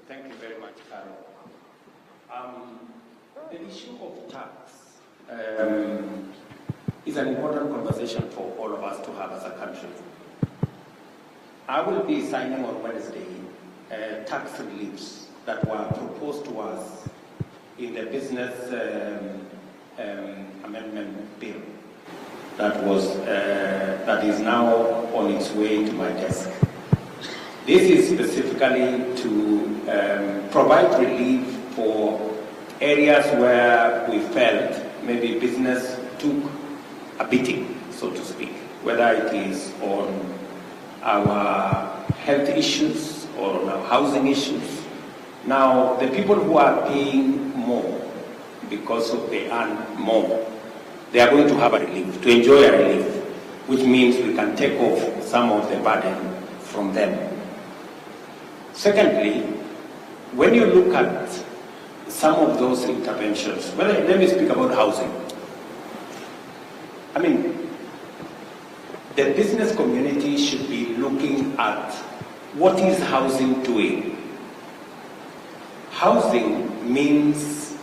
Thank you very much, Carol. The issue of tax is an important conversation for all of us to have as a country. I will be signing on Wednesday tax reliefs that were proposed to us in the business amendment bill that is now on its way to my desk. This is specifically to provide relief for areas where we felt maybe business took a beating, so to speak, whether it is on our health issues or on our housing issues. Now, the people who are paying more because they earn more, they are going to have a relief, to enjoy a relief, which means we can take off some of the burden from them. Secondly, when you look at some of those interventions, let me speak about housing. I mean, the business community should be looking at what is housing doing. Housing means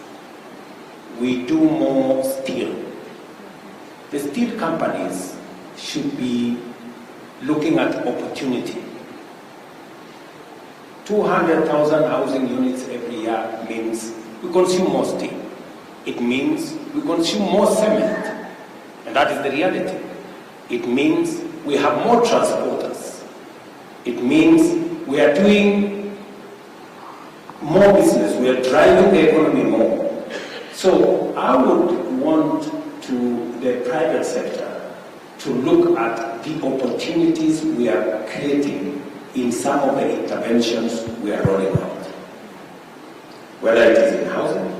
we do more still feel companies should be looking at opportunity. 200,000 housing units every year means we consume more steel. It means we consume more cement, and that is the reality. It means we have more transporters. It means we are doing more business. We are driving the economy more. So I would want the private sector to look at the opportunities we are creating in some of the interventions we are rolling out, whether it is in housing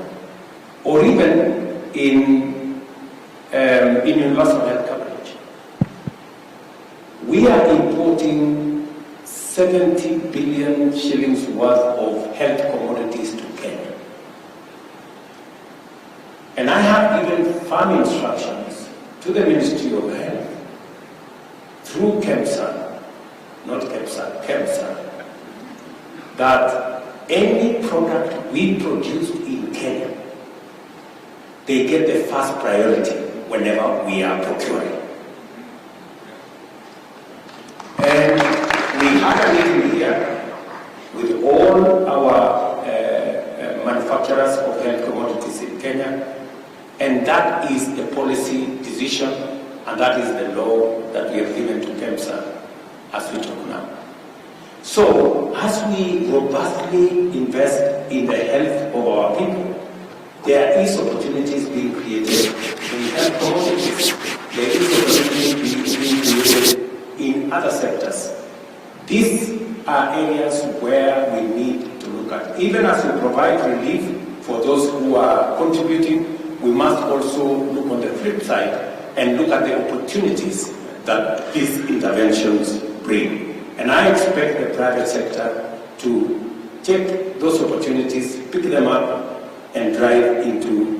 or even in universal health coverage. We are importing 70 billion shillings worth of health commodities to Kenya. And I have given firm instructions to the Ministry of Health through KEPSA, not KEPSA, KEPSA, that any product we produce in Kenya, they get the first priority whenever we are procuring. And we had a meeting here with all our manufacturers of health commodities in Kenya, and that is the policy decision, and that is the law that we have given to KEPSA as we talk now. So, as we robustly invest in the health of our people, there is opportunities being created in health commodities. There is opportunities being created in other sectors. These are areas where we need to look at. Even as we provide relief for those who are contributing, we must also look on the flip side and look at the opportunities that these interventions bring. And I expect the private sector to take those opportunities, pick them up, and drive into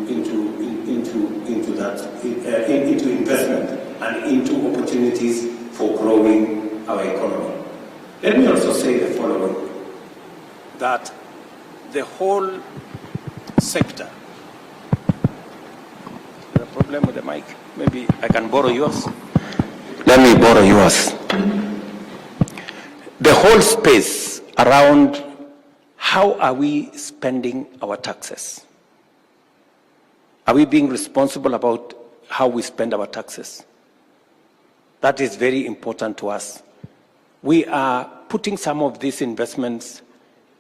investment and into opportunities for growing our economy. Let me also say the following, that the whole sector. Is there a problem with the mic? Maybe I can borrow yours. Let me borrow yours. The whole space around how are we spending our taxes? Are we being responsible about how we spend our taxes? That is very important to us. We are putting some of these investments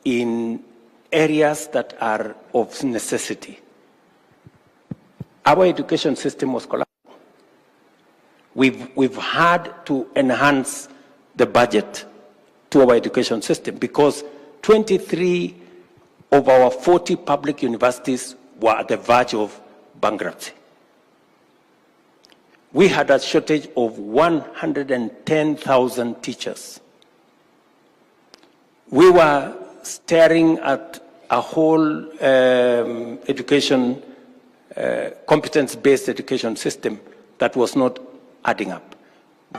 in areas that are of necessity. Our education system was collapsed. We've had to enhance the budget to our education system because 23 of our 40 public universities were at the verge of bankruptcy. We had a shortage of 110,000 teachers. We were staring at a whole education, competence-based education system that was not adding up.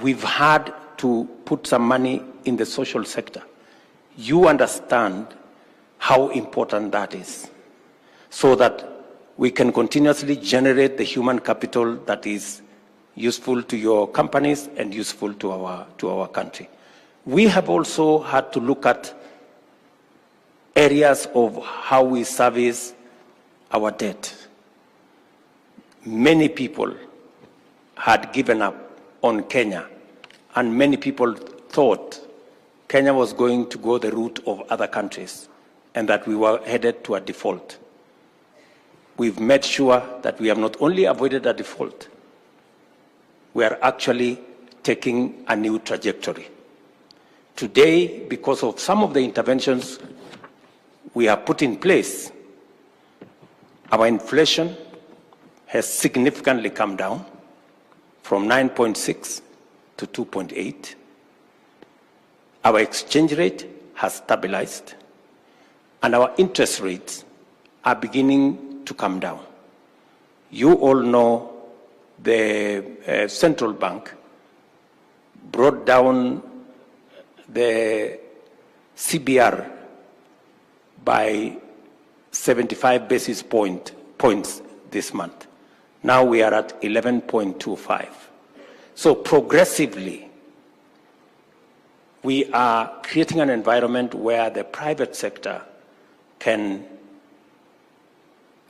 We've had to put some money in the social sector. You understand how important that is, so that we can continuously generate the human capital that is useful to your companies and useful to our country. We have also had to look at areas of how we service our debt. Many people had given up on Kenya, and many people thought Kenya was going to go the route of other countries and that we were headed to a default. We've made sure that we have not only avoided a default, we are actually taking a new trajectory. Today, because of some of the interventions we have put in place, our inflation has significantly come down from 9.6 to 2.8. Our exchange rate has stabilized, and our interest rates are beginning to come down. You all know the central bank brought down the CBR by 75 basis points this month. Now we are at 11.25. So progressively, we are creating an environment where the private sector can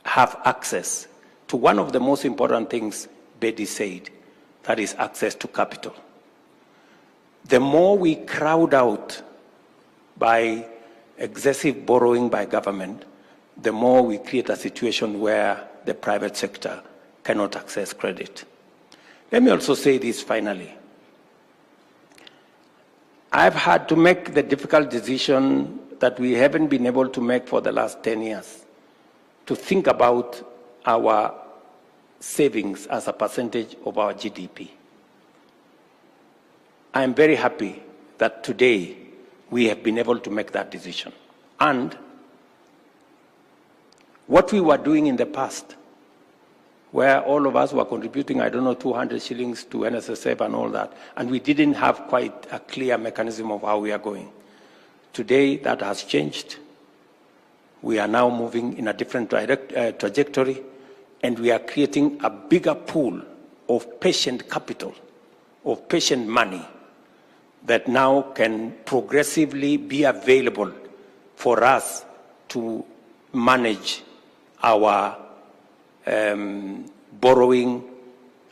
have access to one of the most important things Betty said, that is access to capital. The more we crowd out by excessive borrowing by government, the more we create a situation where the private sector cannot access credit. Let me also say this finally. I've had to make the difficult decision that we haven't been able to make for the last 10 years, to think about our savings as a percentage of our GDP. I'm very happy that today we have been able to make that decision. And what we were doing in the past, where all of us were contributing, 200 shillings to NSSF and all that, and we didn't have quite a clear mechanism of how we are going. Today, that has changed. We are now moving in a different trajectory, and we are creating a bigger pool of patient capital, of patient money, that now can progressively be available for us to manage our borrowing,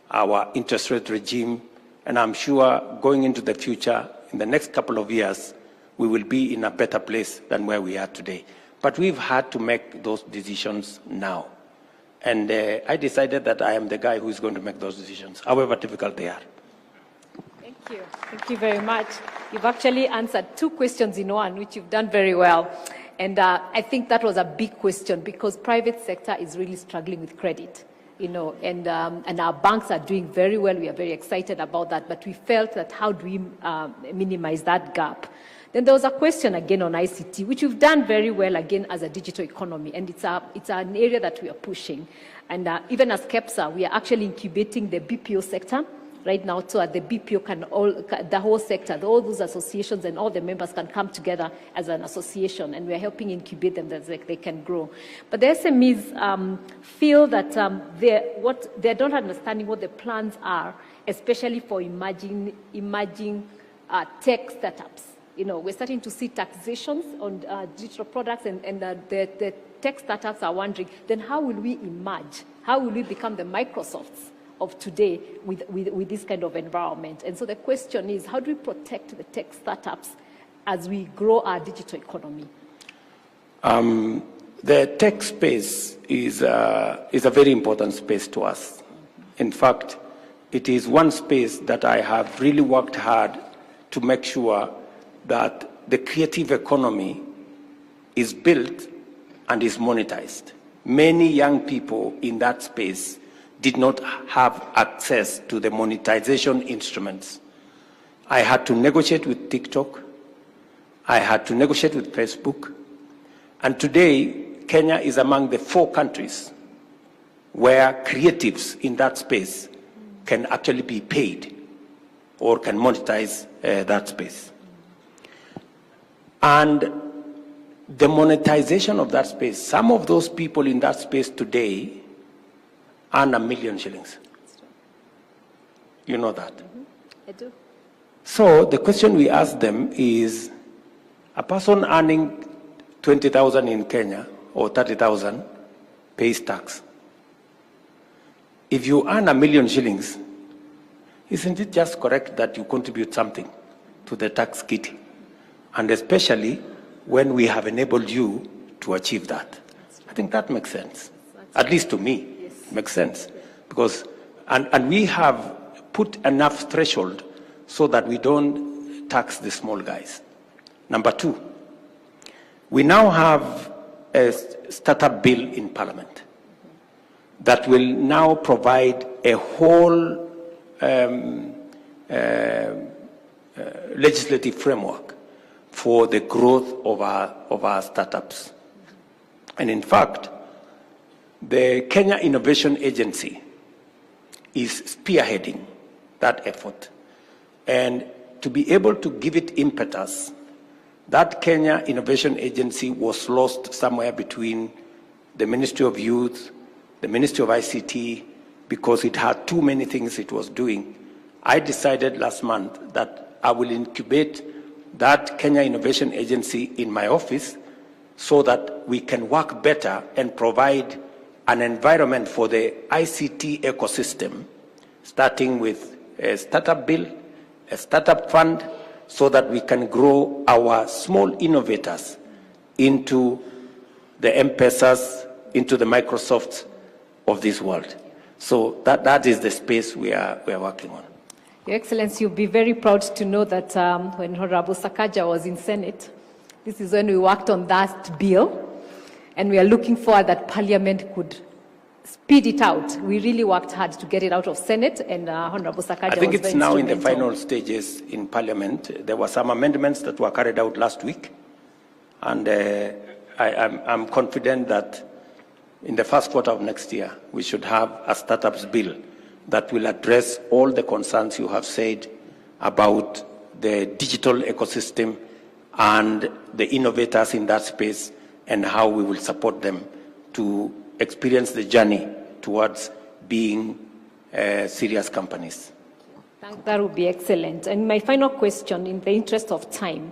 our interest rate regime, and I'm sure going into the future, in the next couple of years, we will be in a better place than where we are today. But we've had to make those decisions now. And I decided that I am the guy who is going to make those decisions, however difficult they are. Thank you. Thank you very much. You've actually answered two questions in one, which you've done very well. And I think that was a big question because private sector is really struggling with credit, and our banks are doing very well. We are very excited about that, but we felt that how do we minimize that gap? Then there was a question again on ICT, which we've done very well again as a digital economy, and it's an area that we are pushing. And even as KEPSA, we are actually incubating the BPO sector right now, so that the BPO the whole sector, all those associations and all the members can come together as an association, and we're helping incubate them that they can grow. But the SMEs feel that they're not understanding what the plans are, especially for emerging tech startups. We're starting to see taxations on digital products, and the tech startups are wondering, then how will we emerge? How will we become the Microsofts of today with this kind of environment? And so the question is, how do we protect the tech startups as we grow our digital economy? The tech space is a very important space to us. In fact, it is one space that I have really worked hard to make sure that the creative economy is built and is monetized. Many young people in that space did not have access to the monetization instruments. I had to negotiate with TikTok. I had to negotiate with Facebook. And today, Kenya is among the 4 countries where creatives in that space can actually be paid or can monetize that space. And the monetization of that space, some of those people in that space today earn 1 million shillings. You know that? I do. So the question we ask them is, a person earning 20,000 in Kenya or 30,000 pays tax. If you earn 1 million shillings, isn't it just correct that you contribute something to the tax kitty? And especially when we have enabled you to achieve that. I think that makes sense. At least to me, makes sense. Because, and we have put enough threshold so that we don't tax the small guys. Number 2, we now have a startup bill in Parliament that will now provide a whole legislative framework for the growth of our startups. And in fact, the Kenya Innovation Agency is spearheading that effort. And to be able to give it impetus, that Kenya Innovation Agency was lost somewhere between the Ministry of Youth, the Ministry of ICT, because it had too many things it was doing I decided last month that I will incubate that Kenya Innovation Agency in my office so that we can work better and provide an environment for the ICT ecosystem, starting with a startup bill, a startup fund, so that we can grow our small innovators into the M-Pesas, into the Microsofts of this world. So that is the space we are working on. Your Excellency, you'll be very proud to know that when Honorable Sakaja was in Senate, this is when we worked on that bill, and we are looking forward that Parliament could speed it out. We really worked hard to get it out of Senate, and Honorable Sakaja was very I think it's now in the instrumental. final stages in Parliament. There were some amendments that were carried out last week, and I'm confident that in the first quarter of next year, we should have a startups bill that will address all the concerns you have said about the digital ecosystem and the innovators in that space, and how we will support them to experience the journey towards being serious companies. That would be excellent. And my final question, in the interest of time,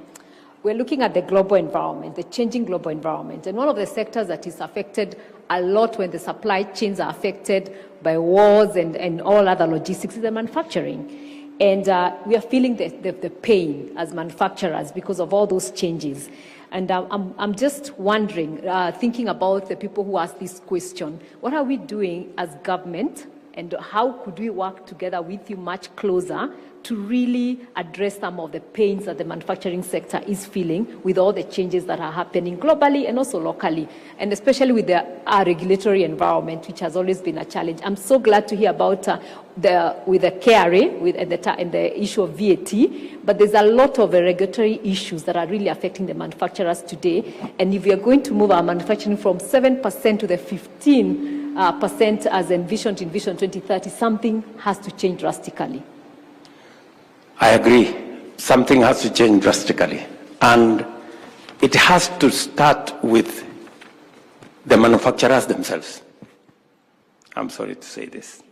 we're looking at the global environment, the changing global environment. And one of the sectors that is affected a lot when the supply chains are affected by wars and all other logistics is the manufacturing. And we are feeling the pain as manufacturers because of all those changes. And I'm just wondering, thinking about the people who ask this question, what are we doing as government, and how could we work together with you much closer to really address some of the pains that the manufacturing sector is feeling with all the changes that are happening globally and also locally, and especially with our regulatory environment, which has always been a challenge. I'm so glad to hear about with the KRA and the issue of VAT, but there's a lot of regulatory issues that are really affecting the manufacturers today. And if we are going to move our manufacturing from 7% to the 15% as envisioned in Vision 2030, something has to change drastically. I agree. Something has to change drastically. And it has to start with the manufacturers themselves. I'm sorry to say this.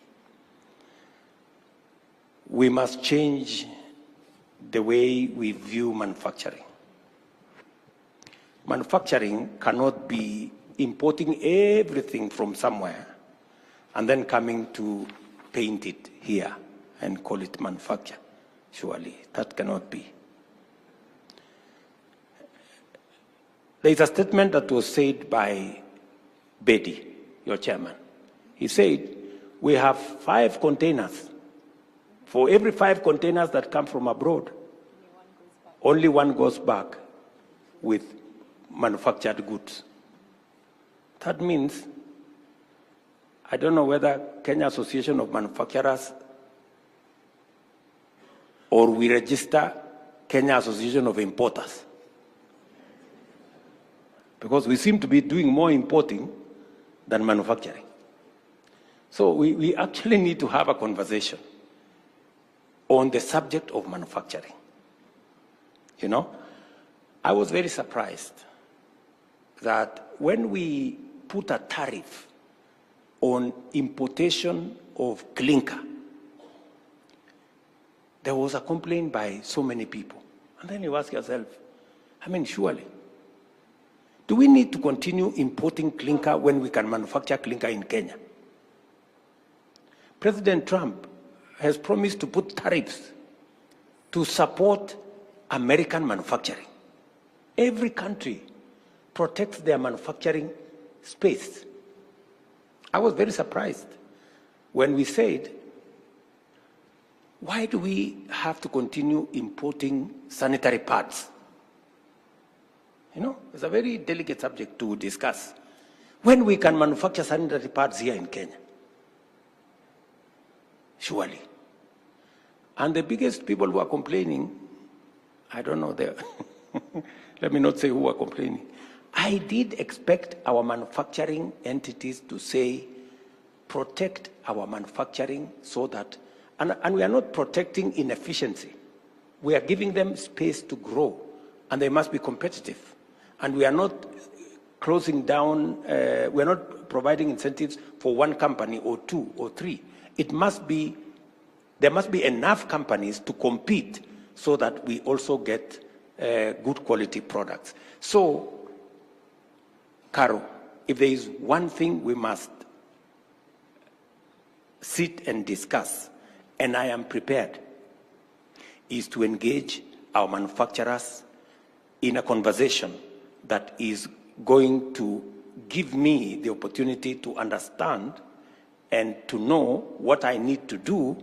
We must change the way we view manufacturing. Manufacturing cannot be importing everything from somewhere and then coming to paint it here and call it manufacture. Surely, that cannot be. There is a statement that was said by Bedi, your chairman. He said, we have 5 containers. For every 5 containers that come from abroad, only one goes back with manufactured goods. That means, I don't know whether Kenya Association of Manufacturers or we register Kenya Association of Importers. Because we seem to be doing more importing than manufacturing. So we actually need to have a conversation on the subject of manufacturing. You know, I was very surprised that when we put a tariff on importation of clinker, there was a complaint by so many people. And then you ask yourself, I mean, surely, do we need to continue importing clinker when we can manufacture clinker in Kenya? President Trump has promised to put tariffs to support American manufacturing. Every country protects their manufacturing space. I was very surprised when we said, why do we have to continue importing sanitary pads? You know, it's a very delicate subject to discuss. When we can manufacture sanitary pads here in Kenya, surely. And the biggest people who are complaining, I don't know, let me not say who are complaining. I did expect our manufacturing entities to say, protect our manufacturing so that, and we are not protecting inefficiency. We are giving them space to grow, and they must be competitive. And we are not closing down, we are not providing incentives for one company or 2 or 3. It must be There must be enough companies to compete so that we also get good quality products. So, Caro, if there is one thing we must sit and discuss, and I am prepared, is to engage our manufacturers in a conversation that is going to give me the opportunity to understand and to know what I need to do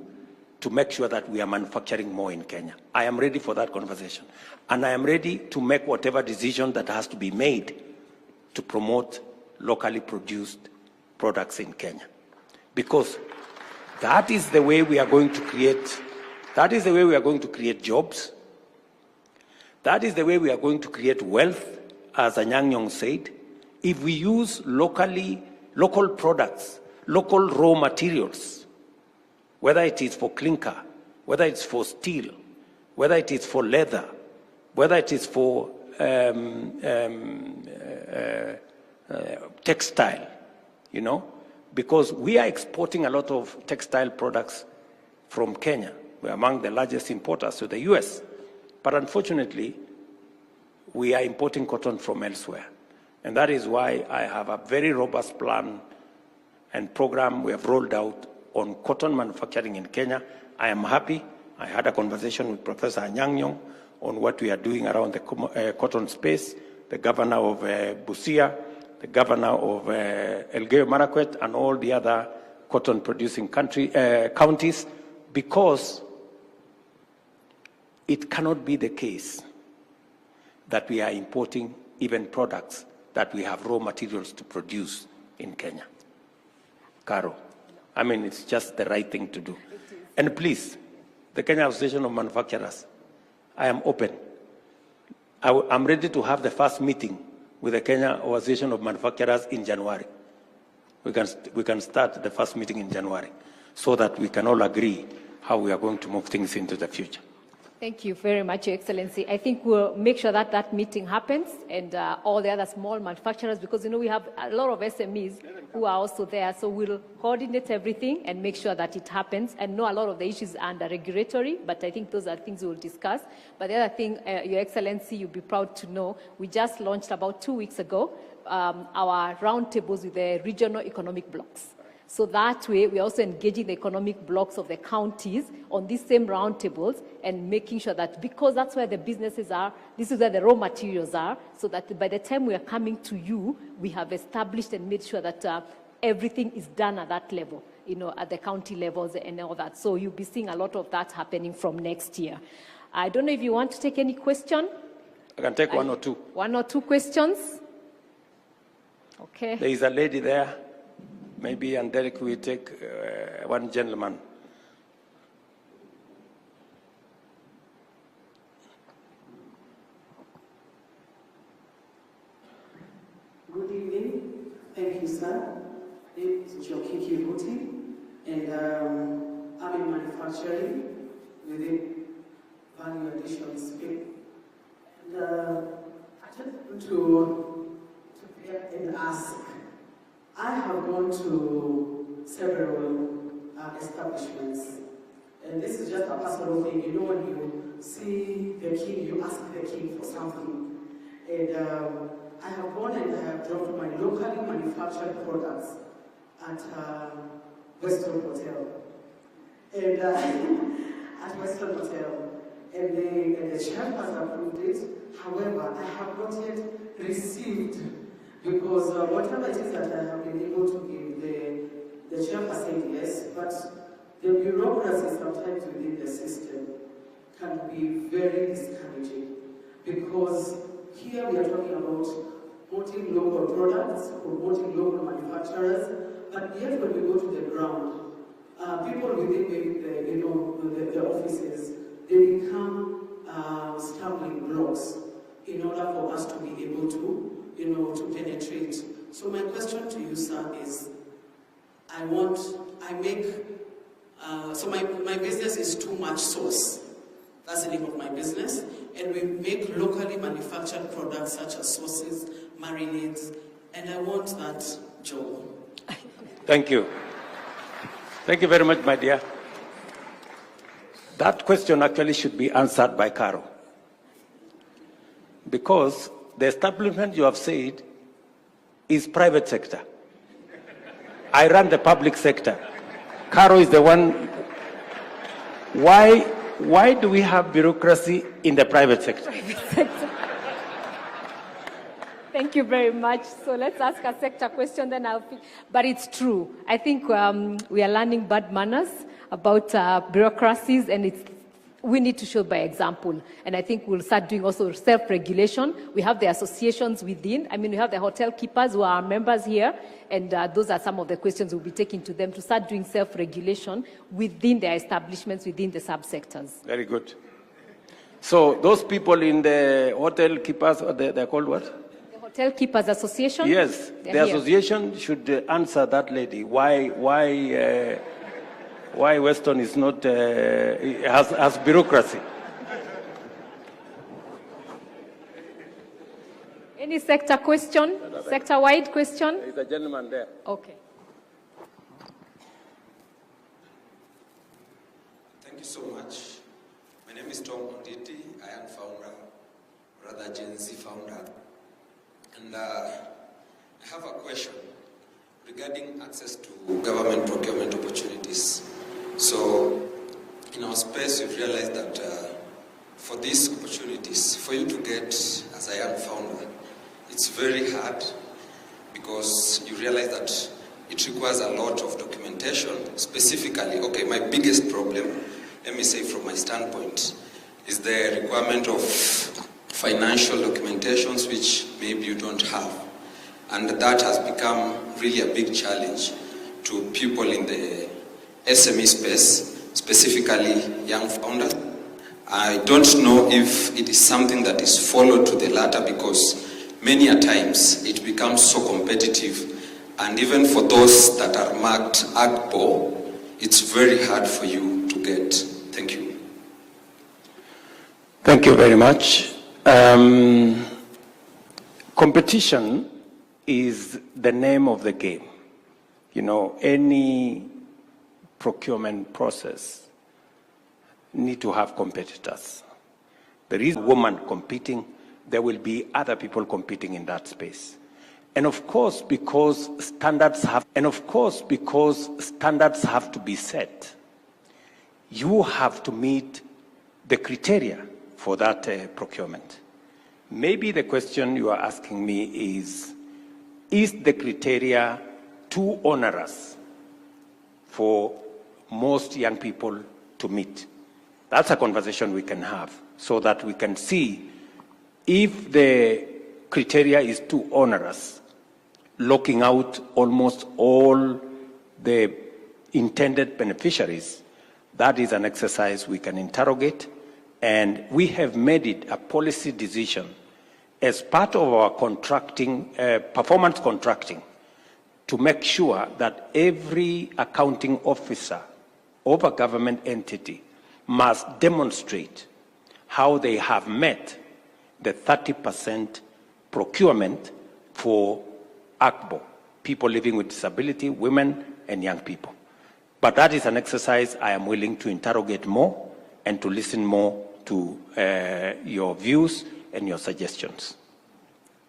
to make sure that we are manufacturing more in Kenya. I am ready for that conversation. And I am ready to make whatever decision that has to be made to promote locally produced products in Kenya. Because that is the way we are going to create, that is the way we are going to create jobs. That is the way we are going to create wealth, as Anyang' Nyong'o said. If we use local products, local raw materials, whether it is for clinker, whether it's for steel, whether it is for leather, whether it is for textile, you know, because we are exporting a lot of textile products from Kenya. We're among the largest importers to the US. But unfortunately, we are importing cotton from elsewhere. And that is why I have a very robust plan and program we have rolled out on cotton manufacturing in Kenya. I am happy. I had a conversation with Professor Anyang' Nyong'o on what we are doing around the cotton space, the governor of Busia, the governor of Elgeyo Marakwet, and all the other cotton-producing counties, because it cannot be the case that we are importing even products that we have raw materials to produce in Kenya. Caro, I mean, it's just the right thing to do. And please, the Kenya Association of Manufacturers, I am open. I'm ready to have the first meeting with the Kenya Association of Manufacturers in January. We can start the first meeting in January so that we can all agree how we are going to move things into the future. Thank you very much, Your Excellency. I think we'll make sure that that meeting happens, and all the other small manufacturers, because, you know, we have a lot of SMEs who are also there. So we'll coordinate everything and make sure that it happens. And know a lot of the issues are under regulatory, but I think those are things we'll discuss. But the other thing, Your Excellency, you'll be proud to know, we just launched about 2 weeks ago our roundtables with the regional economic blocks. So that way, we're also engaging the economic blocks of the counties on these same roundtables and making sure that, because that's where the businesses are, this is where the raw materials are, so that by the time we are coming to you, we have established and made sure that everything is done at that level, you know, at the county levels and all that. So you'll be seeing a lot of that happening from next year. I don't know if you want to take any question. I can take one or two. One or two questions? Okay. There is a lady there. Maybe, and Derek will take one gentleman. Good evening. Thank you, sir. My name is KICC, and I'm in manufacturing within value addition space. And I just want to prepare and ask. I have gone to several establishments, and this is just a personal thing. You know, when you see the king, you ask the king for something. And I have gone and I have dropped my locally manufactured products at Western Hotel. And at Western Hotel, and the chef has approved it. However, I have not yet received. Because whatever it is that I have been able to give, the chef has said yes, but the bureaucracy sometimes within the system can be very discouraging. Because here we are talking about promoting local products, promoting local manufacturers, but yet when we go to the ground, people within the offices, they become stumbling blocks in order for us to be able to to penetrate. So my question to you, sir, is, so my business is Too Much Sauce. That's the name of my business. And we make locally manufactured products such as sauces, marinades, and I want that job. Thank you. Thank you very much, my dear. That question actually should be answered by Caro. Because the establishment you have said is private sector. I run the public sector. Caro is the one. Why do we have bureaucracy in the private sector? Thank you very much. So let's ask a sector question, then but it's true. I think we are learning bad manners about bureaucracies, and we need to show by example. And I think we'll start doing also self-regulation. We have the associations within. I mean, we have the hotel keepers who are our members here, and those are some of the questions we'll be taking to them to start doing self-regulation within their establishments, within the subsectors. Very good. So those people in the hotel keepers, they're called what? The Hotel Keepers Association? Yes, the association should answer that lady. Why Weston is not, has bureaucracy. Any sector question? Sector-wide question? There's a gentleman there. Okay. Thank you so much. My name is Tom Onditi. I am founder, rather Gen Z founder. And I have a question regarding access to government procurement opportunities. So in our space, we've realized that for these opportunities, for you to get as a young founder, it's very hard because you realize that it requires a lot of documentation. Specifically, okay, my biggest problem, let me say from my standpoint, is the requirement of financial documentations which maybe you don't have. And that has become really a big challenge to people in the SME space, specifically young founders. I don't know if it is something that is followed to the latter because many a times it becomes so competitive, and even for those that are marked AGPO, it's very hard for you to get. Thank you. Thank you very much. Competition is the name of the game. You know, any procurement process need to have competitors. There is a woman competing, there will be other people competing in that space. And of course, because standards have to be set, you have to meet the criteria for that procurement. Maybe the question you are asking me is the criteria too onerous for most young people to meet? That's a conversation we can have so that we can see if the criteria is too onerous, locking out almost all the intended beneficiaries. That is an exercise we can interrogate, and we have made it a policy decision as part of our contracting, performance contracting, to make sure that every accounting officer of a government entity must demonstrate how they have met the 30% procurement for AGPO, people living with disability, women and young people. But that is an exercise I am willing to interrogate more and to listen more to your views and your suggestions.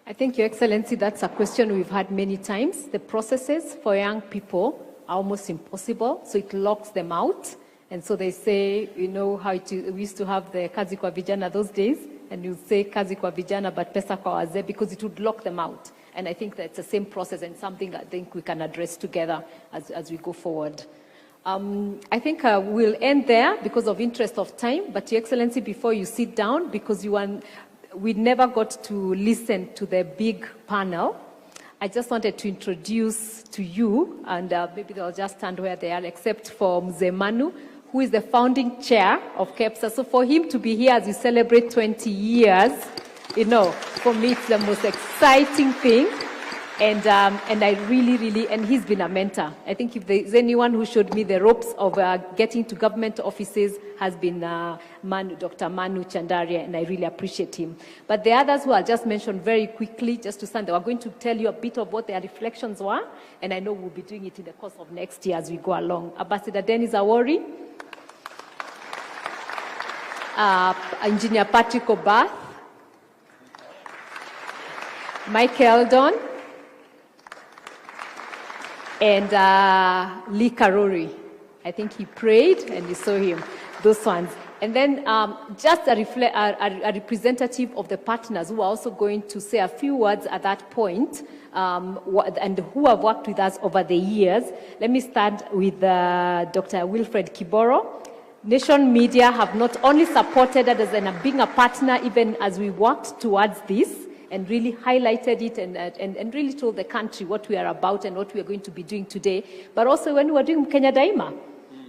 I think, Your Excellency, that's a question we've had many times. The processes for young people are almost impossible, so it locks them out. And so they say, you know how we used to have the kazi kwa vijana those days, and you say kazi kwa vijana but pesa kwa wazee, because it would lock them out. And I think that's the same process and something I think we can address together as we go forward. I think we'll end there because of interest of time, but Your Excellency, before you sit down, because we never got to listen to the big panel, I just wanted to introduce to you, and maybe they'll just stand where they are, except for Mzee Manu, who is the founding chair of KEPSA. So for him to be here as we celebrate 20 years, you know, for me it's the most exciting thing. And I really, and he's been a mentor. I think if there's anyone who showed me the ropes of getting to government offices has been Dr. Manu Chandaria, and I really appreciate him. But the others who I'll just mention very quickly, just to stand, they were going to tell you a bit of what their reflections were, and I know we'll be doing it in the course of next year as we go along. Ambassador Dennis Awori. Engineer Patrick Obath, Mike Eldon, and Lee Karori. I think he prayed and you saw him, those ones. And then just a representative of the partners who are also going to say a few words at that point, and who have worked with us over the years. Let me start with Dr. Wilfred Kiboro. Nation Media have not only supported us as being a partner even as we worked towards this, and really highlighted it and really told the country what we are about and what we are going to be doing today, but also when we were doing Kenya Daima.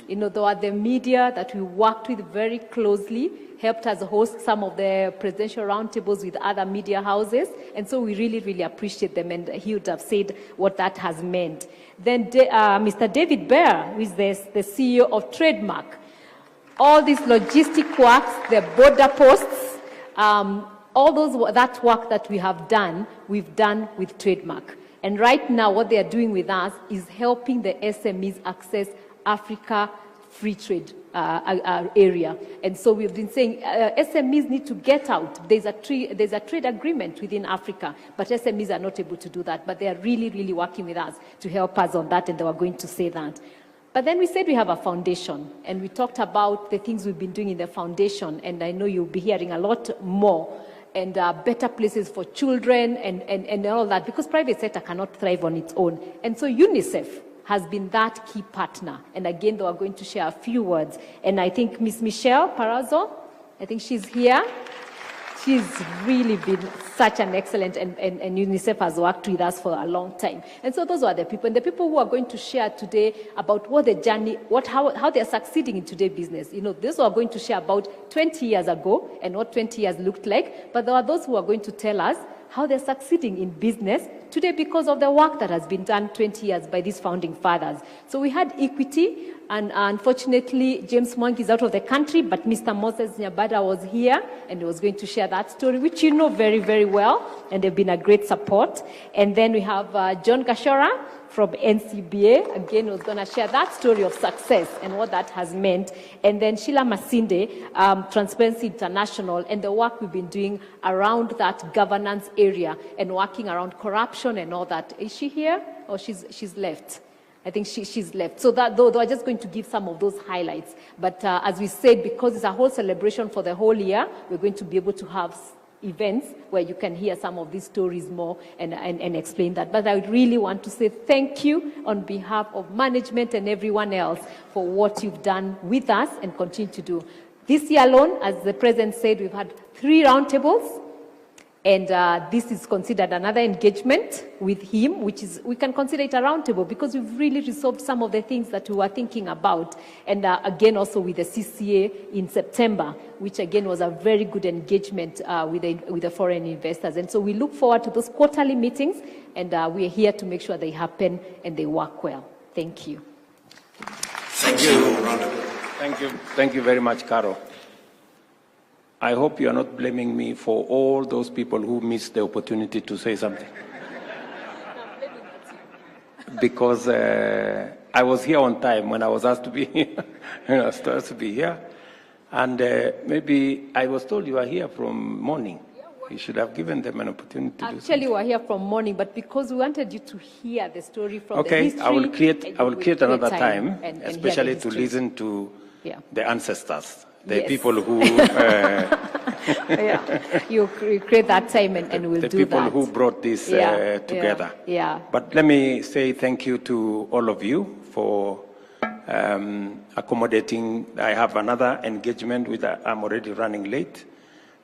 You know, there were the media that we worked with very closely, helped us host some of the presidential roundtables with other media houses, and so we really, really appreciate them, and he would have said what that has meant. Then Mr. David Bear, who is the CEO of Trademark. All these logistic works, the border posts, all that work that we have done, we've done with Trademark. And right now, what they are doing with us is helping the SMEs access Africa free trade area. And so we've been saying SMEs need to get out. There's a trade agreement within Africa, but SMEs are not able to do that. But they are really, really working with us to help us on that, and they were going to say that. But then we said we have a foundation, and we talked about the things we've been doing in the foundation, and I know you'll be hearing a lot more, and better places for children and all that, because private sector cannot thrive on its own. And so UNICEF has been that key partner. And again, they are going to share a few words. And I think Ms. Michelle Parazzo, I think she's here. She's really been such an excellent, and UNICEF has worked with us for a long time. And so those are the people, and the people who are going to share today about what the journey, how they are succeeding in today's business. You know, those who are going to share about 20 years ago and what 20 years looked like, but there are those who are going to tell us how they're succeeding in business today because of the work that has been done 20 years by these founding fathers. So we had equity, and unfortunately, James Mwangi is out of the country, but Mr. Moses Nyabada was here, and he was going to share that story, which you know very, very well, and they've been a great support. And then we have John Gashora from NCBA, again, who's going to share that story of success and what that has meant. And then Sheila Masinde, Transparency International, and the work we've been doing around that governance area and working around corruption and all that. Is she here? Or she's left? I think she's left. So that, though I'm just going to give some of those highlights. But as we said, because it's a whole celebration for the whole year, we're going to be able to have events where you can hear some of these stories more and explain that. But I would really want to say thank you on behalf of management and everyone else for what you've done with us and continue to do. This year alone, as the President said, we've had 3 roundtables. And this is considered another engagement with him, which is, we can consider it a roundtable because we've really resolved some of the things that we were thinking about. And again, also with the CCA in September, which again was a very good engagement with the foreign investors. And so we look forward to those quarterly meetings, and we're here to make sure they happen and they work well. Thank you. Thank you. Thank you very much, Carol. I hope you are not blaming me for all those people who missed the opportunity to say something. Because I was here on time when I was asked to be here. I was asked to be here. And maybe I was told you are here from morning. You should have given them an opportunity to do something. Actually, we're here from morning, but because we wanted you to hear the story from the history. Okay, I will create another time, especially to listen to the ancestors. The people who... you create that time and we'll do that. The people who brought this together. But let me say thank you to all of you for accommodating. I have another engagement with, I'm already running late.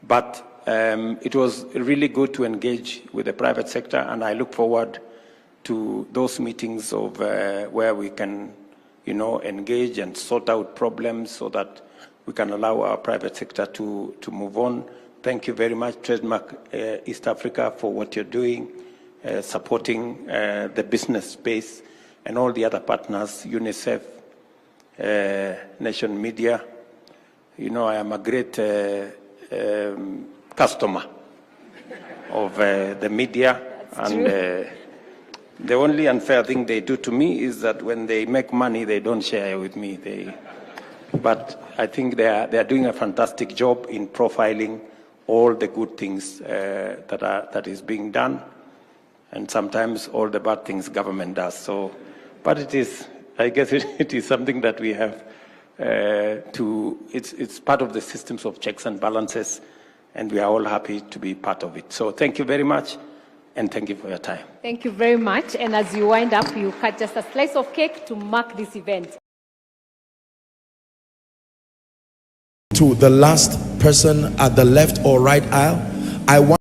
But it was really good to engage with the private sector, and I look forward to those meetings of where we can, engage and sort out problems so that we can allow our private sector to move on. Thank you very much, Trademark East Africa, for what you're doing, supporting the business space, and all the other partners, UNICEF, Nation Media. I am a great customer of the media. That's and the only unfair thing they do to me is that when they make money, they don't share with me. but I think they are doing a fantastic job in profiling all the good things that is being done, and sometimes all the bad things government does. So, but it is, I guess, it is something that we have it's part of the systems of checks and balances, and we are all happy to be part of it. So thank you very much, and thank you for your time. Thank you very much. And as you wind up, you cut just a slice of cake to mark this event. To the last person at the left or right aisle, I want